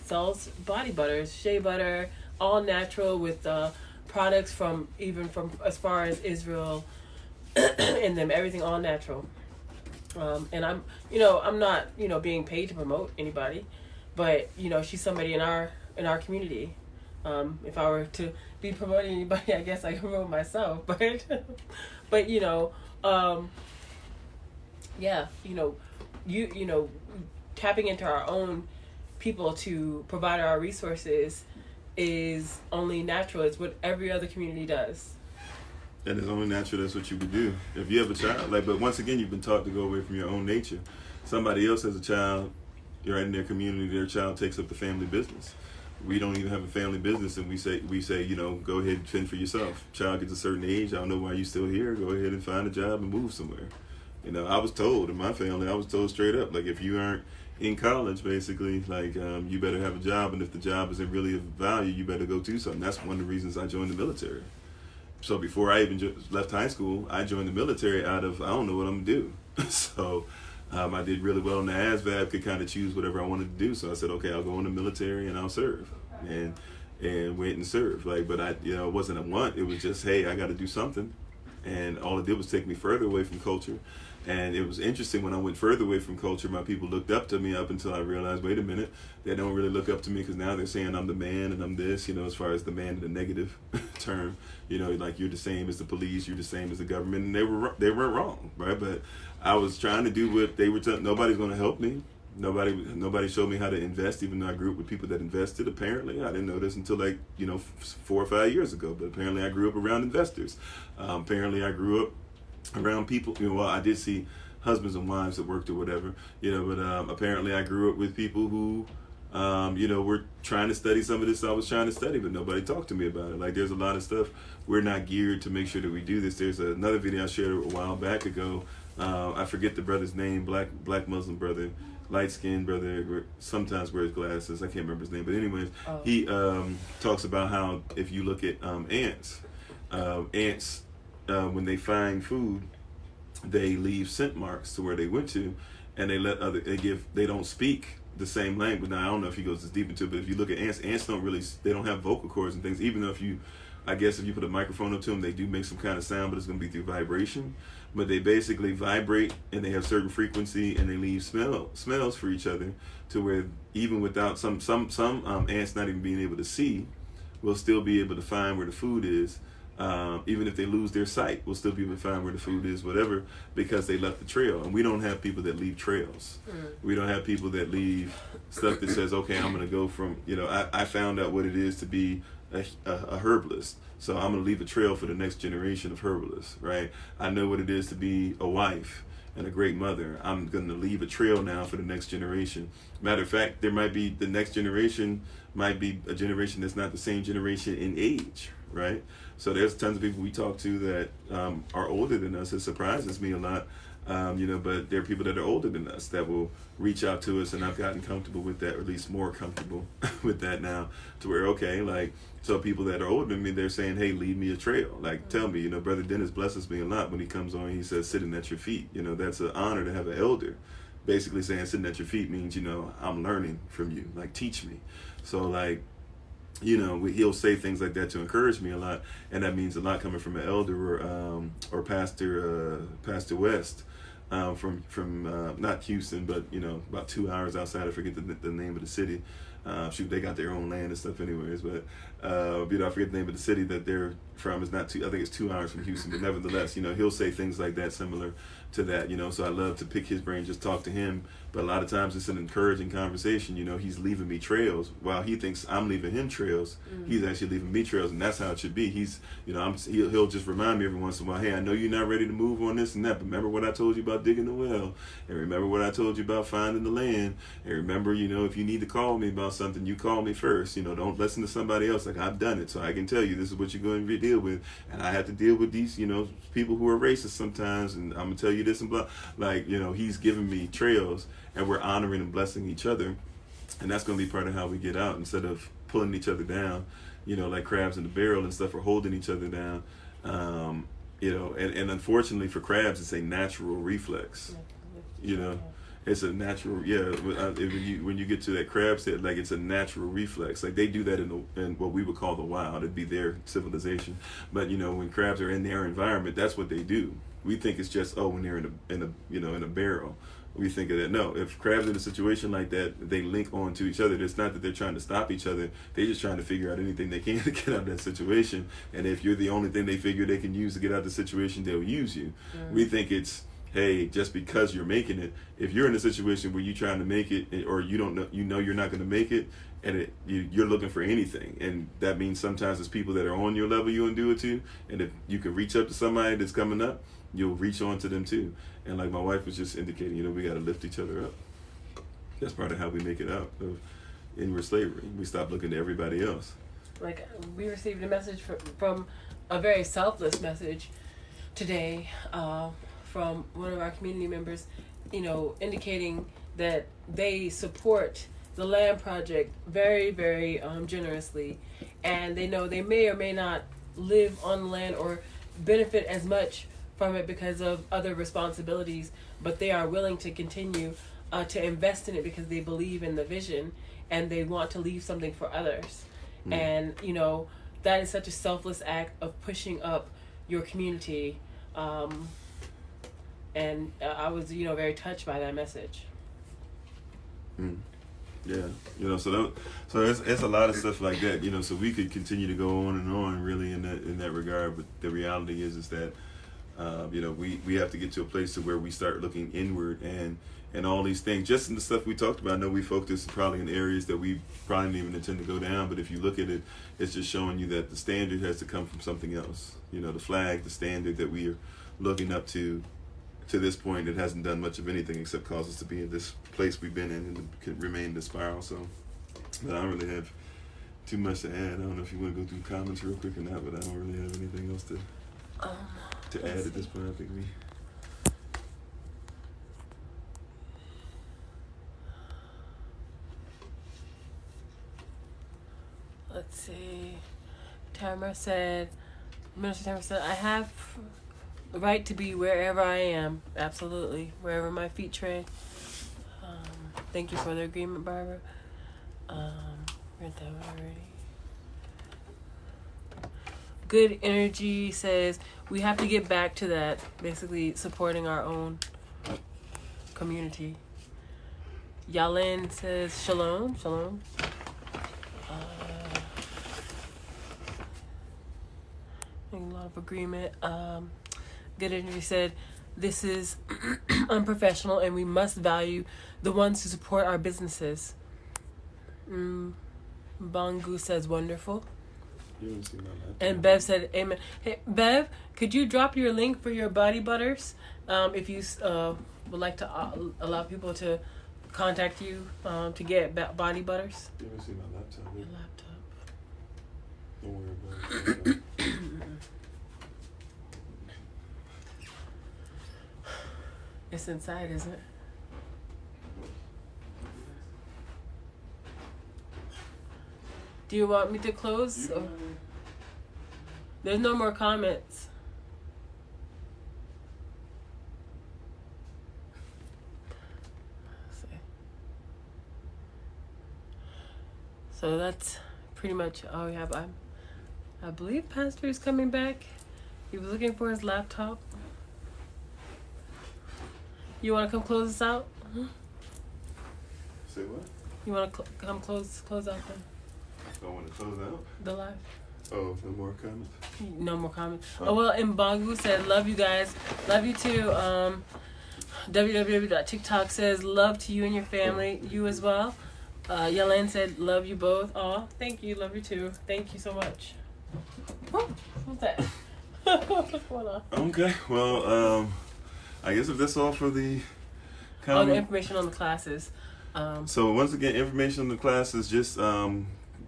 sells body butters, shea butter, all natural, with products from as far as Israel in them, everything all natural. And I'm not, being paid to promote anybody, but you know, she's somebody in our community. If I were to be promoting anybody, I guess I could promote myself. But tapping into our own people to provide our resources is only natural. It's what every other community does. And it's only natural. That's what you would do if you have a child. But once again, you've been taught to go away from your own nature. Somebody else has a child. You're in their community. Their child takes up the family business. We don't even have a family business, and we say, go ahead and fend for yourself. Child gets a certain age. I don't know why you're still here. Go ahead and find a job and move somewhere. You know, I was told in my family, straight up, like, if you aren't in college, basically, like, you better have a job, and if the job isn't really of value, you better go do something. That's one of the reasons I joined the military. So before I even left high school, I joined the military out of, I don't know what I'm going to do. So I did really well on the ASVAB, could kind of choose whatever I wanted to do. So I said, okay, I'll go in the military and I'll serve. And went and served. Like, but I, you know, it wasn't a want. It was just, hey, I got to do something. And all it did was take me further away from culture. And it was interesting when I went further away from culture, my people looked up to me up until I realized, wait a minute, they don't really look up to me because now they're saying I'm the man and I'm this, you know, as far as the man in the negative term, you know, like you're the same as the police, you're the same as the government, and they weren't wrong, right? But I was trying to do what they were telling. Nobody's going to help me. Nobody showed me how to invest, even though I grew up with people that invested. Apparently, I didn't know this until like, you know, 4 or 5 years ago. But apparently, I grew up around investors. Apparently, I grew up around people. You know, well, I did see husbands and wives that worked or whatever. You know, but apparently, I grew up with people who, you know, were trying to study some of this I was trying to study, but nobody talked to me about it. Like, there's a lot of stuff we're not geared to make sure that we do this. There's another video I shared a while back ago. I forget the brother's name, black Muslim brother. Light-skinned brother, sometimes wears glasses. I can't remember his name, but anyways, he talks about how if you look at ants, when they find food, they leave scent marks to where they went to, and they don't speak the same language. Now I don't know if he goes as deep into it, but if you look at ants they don't have vocal cords and things. Even though if you put a microphone up to them, they do make some kind of sound, but it's going to be through vibration. But they basically vibrate, and they have certain frequency, and they leave smells for each other, to where even without some ants not even being able to see, will still be able to find where the food is. Even if they lose their sight, we'll still be able to find where the food is, whatever, because they left the trail. And we don't have people that leave trails. We don't have people that leave stuff that says, okay, I'm going to go from, you know, I found out what it is to be a herbalist. So I'm going to leave a trail for the next generation of herbalists, right? I know what it is to be a wife and a great mother. I'm going to leave a trail now for the next generation. Matter of fact, the next generation might be a generation that's not the same generation in age, right? So there's tons of people we talk to that are older than us. It surprises me a lot, you know, but there are people that are older than us that will reach out to us, and I've gotten comfortable with that, or at least more comfortable with that now, to where, okay, like, so people that are older than me, they're saying, hey, leave me a trail. Like, tell me, you know, Brother Dennis blesses me a lot when he comes on. He says, sitting at your feet. You know, that's an honor to have an elder. Basically saying sitting at your feet means, you know, I'm learning from you. Like, teach me. So, like, you know, he'll say things like that to encourage me a lot. And that means a lot coming from an elder or Pastor West. From not Houston, but, you know, about 2 hours outside. I forget the name of the city. Shoot, they got their own land and stuff anyways, but you know, I forget the name of the city that they're from. Is not I think it's 2 hours from Houston, but nevertheless, you know, he'll say things like that, similar to that, you know. So I love to pick his brain, just talk to him. But a lot of times it's an encouraging conversation. You know, he's leaving me trails while he thinks I'm leaving him trails. He's actually leaving me trails, and that's how it should be. He's, you know, he'll just remind me every once in a while, hey, I know you're not ready to move on this and that, but remember what I told you about digging the well, and remember what I told you about finding the land, and remember, you know, if you need to call me about something, you call me first. You know, don't listen to somebody else. Like, I've done it, so I can tell you this is what you're going to deal with, and I have to deal with these, you know, people who are racist sometimes, and I'm gonna tell you this and blah. Like, you know, he's giving me trails, and we're honoring and blessing each other, and that's going to be part of how we get out, instead of pulling each other down, you know, like crabs in the barrel and stuff, or holding each other down. You know, and unfortunately for crabs, it's a natural reflex. You know, it's a natural, when you get to that crab set, like, it's a natural reflex. Like, they do that in what we would call the wild. It'd be their civilization. But, you know, when crabs are in their environment, that's what they do. We think it's just, when they're in a barrel. We think of that. No, if crabs in a situation like that, they link on to each other. It's not that they're trying to stop each other. They're just trying to figure out anything they can to get out of that situation. And if you're the only thing they figure they can use to get out of the situation, they'll use you. We think it's, hey, just because you're making it. If you're in a situation where you're trying to make it, or you don't know, you know you're not going to make it, and you're looking for anything, and that means sometimes it's people that are on your level you want to do it to, and if you can reach up to somebody that's coming up, you'll reach on to them too. And like my wife was just indicating, you know, we got to lift each other up. That's part of how we make it out of inward slavery. We stop looking to everybody else. Like, we received a message from a very selfless message today from one of our community members, you know, indicating that they support the land project very, very generously, and they know they may or may not live on the land or benefit as much from it because of other responsibilities, but they are willing to continue to invest in it because they believe in the vision and they want to leave something for others. And that is such a selfless act of pushing up your community. And I was very touched by that message. Yeah, so it's a lot of stuff like that, so we could continue to go on and on really in that regard, but the reality is that we have to get to a place to where we start looking inward and all these things, just in the stuff we talked about. I know we focused probably in areas that we probably didn't even intend to go down, but if you look at it, it's just showing you that the standard has to come from something else. The flag, the standard that we are looking up to this point, it hasn't done much of anything except cause us to be in this place we've been in and can remain in the spiral. So, but I don't really have too much to add. I don't know if you want to go through comments real quick or not, but I don't really have anything else to add at this point. I think we. Let's see. Minister Tamara said, I have the right to be wherever I am. Absolutely. Wherever my feet tread. Thank you for the agreement, Barbara. Read that one already. Good Energy says, we have to get back to that. Basically supporting our own community. Yalin says, shalom. A lot of agreement. Good Energy said, this is unprofessional and we must value the ones who support our businesses. Bangu says, wonderful. And Bev said, amen. Hey, Bev, could you drop your link for your body butters? If you would like to allow people to contact you to get body butters. Let me see my laptop. Your laptop. Don't worry about it. It's inside, isn't it? Do you want me to close? There's no more comments. Let's see. So that's pretty much all we have. I believe Pastor is coming back. He was looking for his laptop. You want to come close us out? Say what? You want to come close out then? I want to close out? The live? Oh, no more comments? No more comments. Oh, well, and Bangu said, love you guys. Love you too. www.tiktok says, love to you and your family. You as well. Yelene said, love you both. Aw, thank you. Love you too. Thank you so much. What's that? What's going on? Okay, well, I guess if that's all for the the information on the classes. So once again, information on the classes, just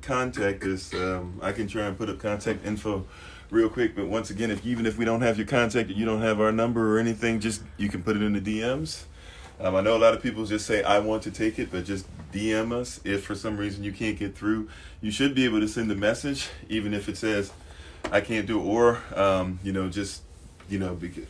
contact us. I can try and put up contact info real quick, but once again, even if we don't have your contact and you don't have our number or anything, just you can put it in the DMs. I know a lot of people just say, I want to take it, but just DM us. If for some reason you can't get through, you should be able to send a message, even if it says, I can't do it, or,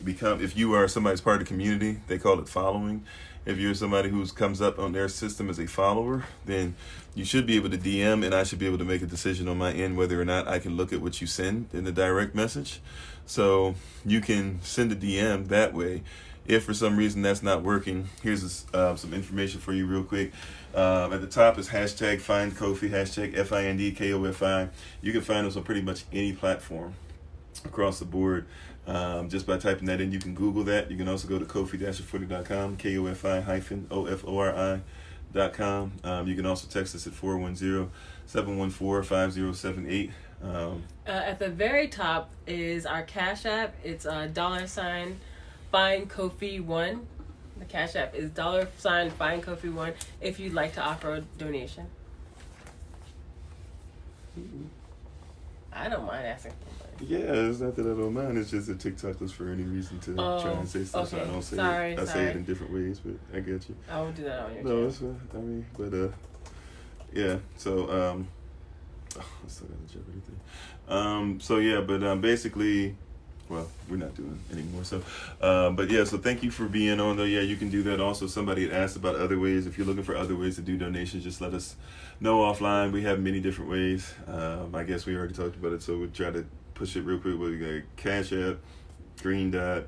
become, if you are somebody's part of the community, they call it following. If you're somebody who comes up on their system as a follower, then you should be able to DM, and I should be able to make a decision on my end whether or not I can look at what you send in the direct message. So you can send a DM that way. If for some reason that's not working, here's some information for you real quick. At the top is hashtag FindKofi, hashtag FindKofi. You can find us on pretty much any platform across the board. Just by typing that in, you can Google that. You can also go to Kofi-Ofori.com, Kofi-Ofori.com. You can also text us at 410-714-5078. At the very top is our Cash App. It's $FindKofi1. The Cash App is $FindKofi1 if you'd like to offer a donation. I don't mind asking for money. Yeah, it's not that I don't mind. It's just that TikTok looks for any reason to try and say stuff. Okay. So I don't say Sorry. say it in different ways, but I get you. I won't do that on your No, it's fine. I mean, but yeah. So I still got the Jeopardy thing. So yeah, but basically, Well, we're not doing anymore. So, but yeah, so thank you for being on though. Yeah, you can do that. Also, somebody had asked about other ways. If you're looking for other ways to do donations, just let us know offline. We have many different ways. I guess we already talked about it, so we'll try to push it real quick. We got Cash App, Green Dot,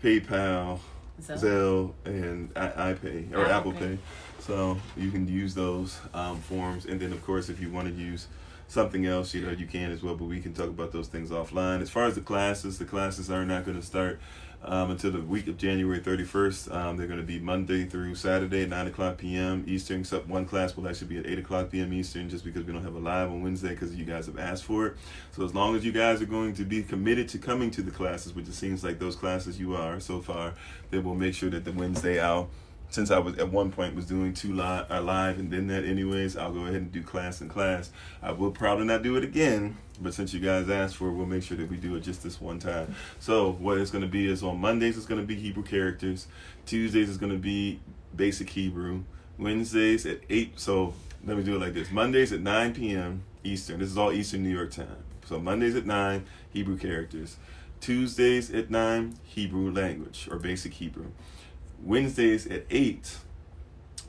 PayPal, Zelle, and iPay or Apple Pay. So you can use those forms, and then of course if you want to use something else, you can as well, but we can talk about those things offline. As far as the classes are not going to start until the week of January 31st. They're going to be Monday through Saturday at 9 o'clock p.m. Eastern, except one class will actually be at 8 o'clock p.m. Eastern, just because we don't have a live on Wednesday because you guys have asked for it. So as long as you guys are going to be committed to coming to the classes, which it seems like those classes you are so far, then we'll make sure that the Wednesday since I was at one point was doing two live and then that anyways, I'll go ahead and do class and class. I will probably not do it again, but since you guys asked for it, we'll make sure that we do it just this one time. So what it's going to be is on Mondays it's going to be Hebrew characters, Tuesdays is going to be basic Hebrew, Wednesdays at 8. So let me do it like this: Mondays at 9 p.m. Eastern. This is all Eastern New York time. So Mondays at 9, Hebrew characters. Tuesdays at 9, Hebrew language or basic Hebrew. Wednesdays at 8.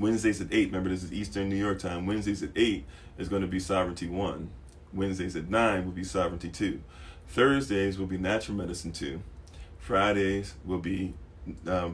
Remember, this is Eastern New York time. Wednesdays at 8 is going to be Sovereignty 1. Wednesdays at 9 will be Sovereignty 2. Thursdays will be Natural Medicine 2. Fridays will be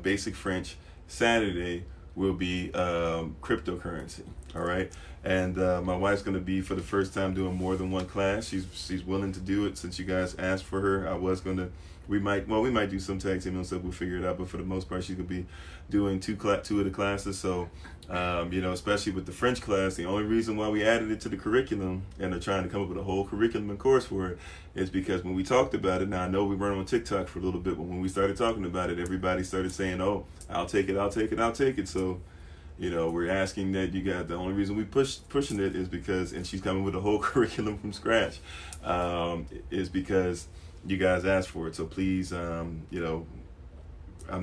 Basic French. Saturday will be cryptocurrency. All right. And my wife's going to be, for the first time, doing more than one class. She's willing to do it since you guys asked for her. I was going to. We might do some tag team and stuff. We'll figure it out. But for the most part, she's gonna be doing two of the classes. So, especially with the French class, the only reason why we added it to the curriculum and are trying to come up with a whole curriculum and course for it is because when we talked about it. Now I know we weren't on TikTok for a little bit, but when we started talking about it, everybody started saying, "Oh, I'll take it." So, we're asking that you guys. The only reason we pushing it is because, and she's coming with a whole curriculum from scratch, is because you guys asked for it. So please, I'm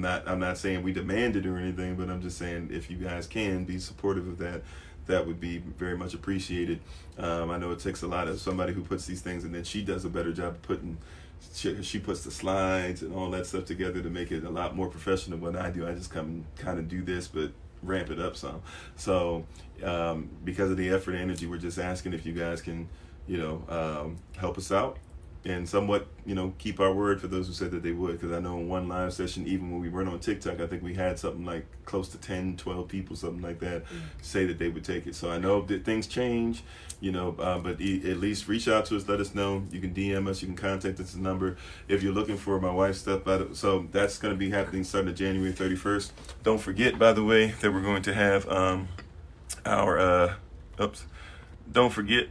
not saying we demand it or anything, but I'm just saying if you guys can be supportive of that, that would be very much appreciated. I know it takes a lot of somebody who puts these things, and then she does a better job of putting. She puts the slides and all that stuff together to make it a lot more professional than what I do. I just come kind of do this, but ramp it up some. So because of the effort and energy, we're just asking if you guys can, help us out and somewhat, keep our word for those who said that they would. Because I know in one live session, even when we weren't on TikTok, I think we had something like close to 10, 12 people, something like that, say that they would take it. So I know that things change, but at least reach out to us, let us know. You can DM us, you can contact us, the number. If you're looking for my wife's stuff, so that's going to be happening starting January 31st. Don't forget, by the way, that we're going to have don't forget,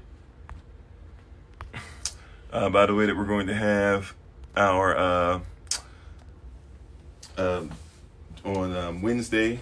by the way, that we're going to have our on Wednesday,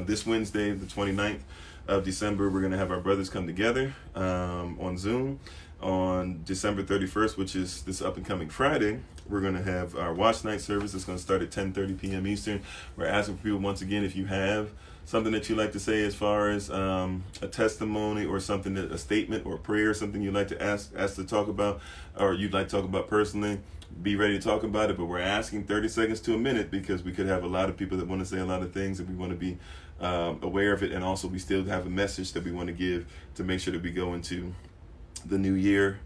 this Wednesday, the 29th of December, we're going to have our brothers come together on Zoom. On December 31st, which is this up and coming Friday, we're going to have our watch night service. It's going to start at 10:30 p.m. Eastern. We're asking for people, once again, if you have something that you'd like to say as far as a testimony or something, that a statement or a prayer, something you'd like to ask to talk about, or you'd like to talk about personally, be ready to talk about it. But we're asking 30 seconds to a minute because we could have a lot of people that want to say a lot of things, and we want to be aware of it. And also we still have a message that we want to give to make sure that we go into the new year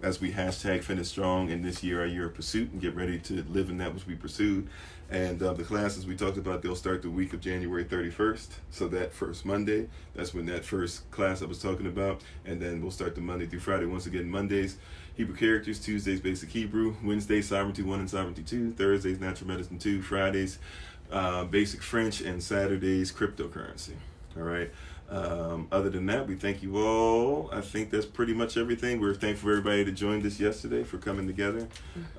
as we hashtag finish strong, and this year our year of pursuit, and get ready to live in that which we pursued. And the classes we talked about, they'll start the week of January 31st. So that first Monday, that's when that first class I was talking about. And then we'll start the Monday through Friday. Once again, Mondays, Hebrew characters. Tuesdays, basic Hebrew. Wednesdays, Sovereignty 1 and Sovereignty 2. Thursdays, Natural Medicine 2. Fridays, basic French. And Saturdays, cryptocurrency. All right. Other than that, we thank you all. I think that's pretty much everything. We're thankful for everybody that joined us yesterday for coming together.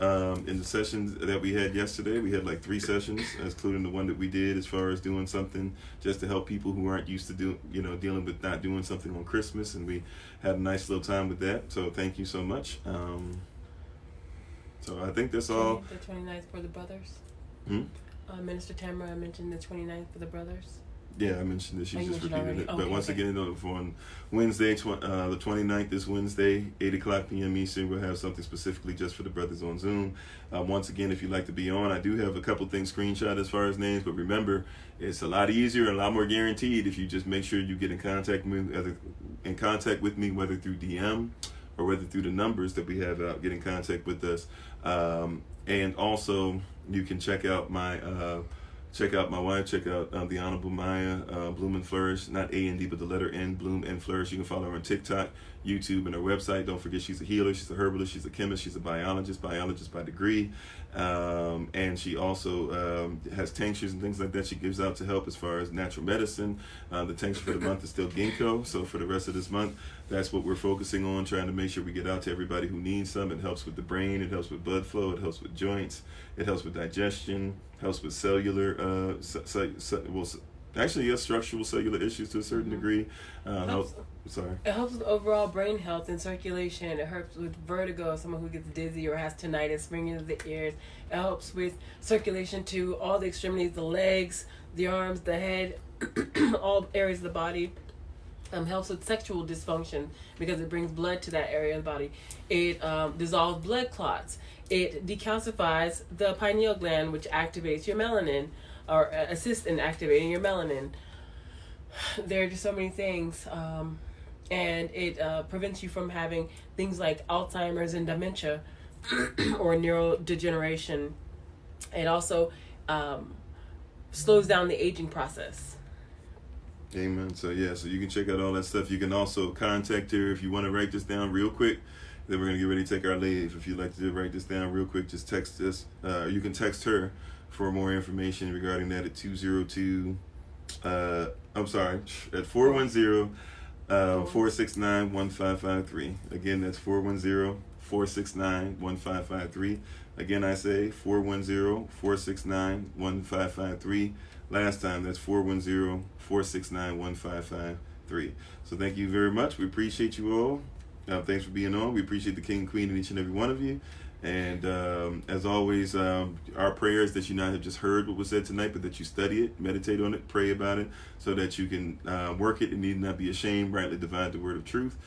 In the sessions that we had yesterday, we had like 3 sessions, including the one that we did as far as doing something just to help people who aren't used to dealing with not doing something on Christmas, and we had a nice little time with that. So thank you so much. So I think that's all. The 29th for the brothers. Hmm? Minister Tamara mentioned the 29th for the brothers. Yeah, I mentioned this. She's just repeated it. Okay, But once again, on Wednesday, the 29th, this Wednesday, 8 o'clock p.m. Eastern, we'll have something specifically just for the brothers on Zoom. Once again, if you'd like to be on, I do have a couple things screenshot as far as names, but remember, it's a lot easier and a lot more guaranteed if you just make sure you get in contact with me, whether through DM or whether through the numbers that we have out. Get in contact with us. And also, you can check out my wife, check out the Honorable Maya Bloom and Flourish, not A-N-D, but the letter N, Bloom and Flourish. You can follow her on TikTok, YouTube, and her website. Don't forget, she's a healer, she's a herbalist, she's a chemist, she's a biologist by degree. And she also has tinctures and things like that she gives out to help as far as natural medicine. The tincture for the month is still ginkgo, so for the rest of this month, that's what we're focusing on, trying to make sure we get out to everybody who needs some. It helps with the brain, it helps with blood flow, it helps with joints, it helps with digestion, helps with cellular, structural cellular issues to a certain degree. It helps with overall brain health and circulation. It helps with vertigo, someone who gets dizzy or has tinnitus, ringing in the ears. It helps with circulation to all the extremities, the legs, the arms, the head, all areas of the body. Helps with sexual dysfunction because it brings blood to that area of the body. It dissolves blood clots. It decalcifies the pineal gland, which activates your melanin, or assists in activating your melanin. There are just so many things. And it prevents you from having things like Alzheimer's and dementia or neurodegeneration. It also slows down the aging process. Amen. So you can check out all that stuff. You can also contact her if you want to write this down real quick. Then we're going to get ready to take our leave. If you'd like to write this down real quick, just text us. You can text her for more information regarding that at 410 469-1553. Again, that's 410-469-1553. Again, I say 410-469-1553. Last time, that's 410-469-1553. So thank you very much. We appreciate you all. Thanks for being on. We appreciate the King and Queen in each and every one of you. And as always, our prayer is that you not have just heard what was said tonight, but that you study it, meditate on it, pray about it, so that you can work it and need not be ashamed, rightly divide the word of truth.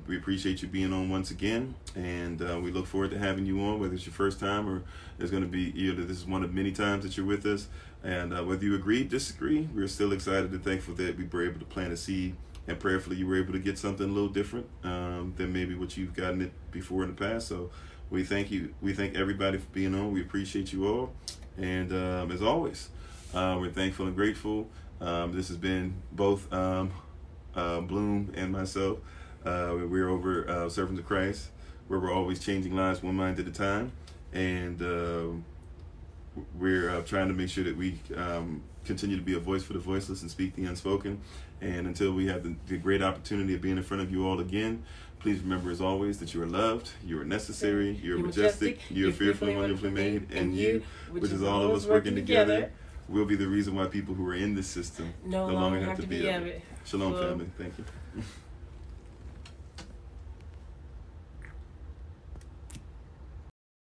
We appreciate you being on once again, and we look forward to having you on, whether it's your first time or it's going to be either this is one of many times that you're with us. And whether you agree, disagree, we're still excited and thankful that we were able to plant a seed, and prayerfully you were able to get something a little different than maybe what you've gotten it before in the past. So we thank you. We thank everybody for being on. We appreciate you all. And as always, we're thankful and grateful. This has been both Bloom and myself. We're over Servants of Christ, where we're always changing lives one mind at a time. And we're trying to make sure that we continue to be a voice for the voiceless and speak the unspoken. And until we have the great opportunity of being in front of you all again, please remember as always that you are loved, you are necessary, you're majestic, you're fearfully and wonderfully made, and you, which is all of us working together, will be the reason why people who are in this system no longer have to be of it. Shalom, family. Thank you.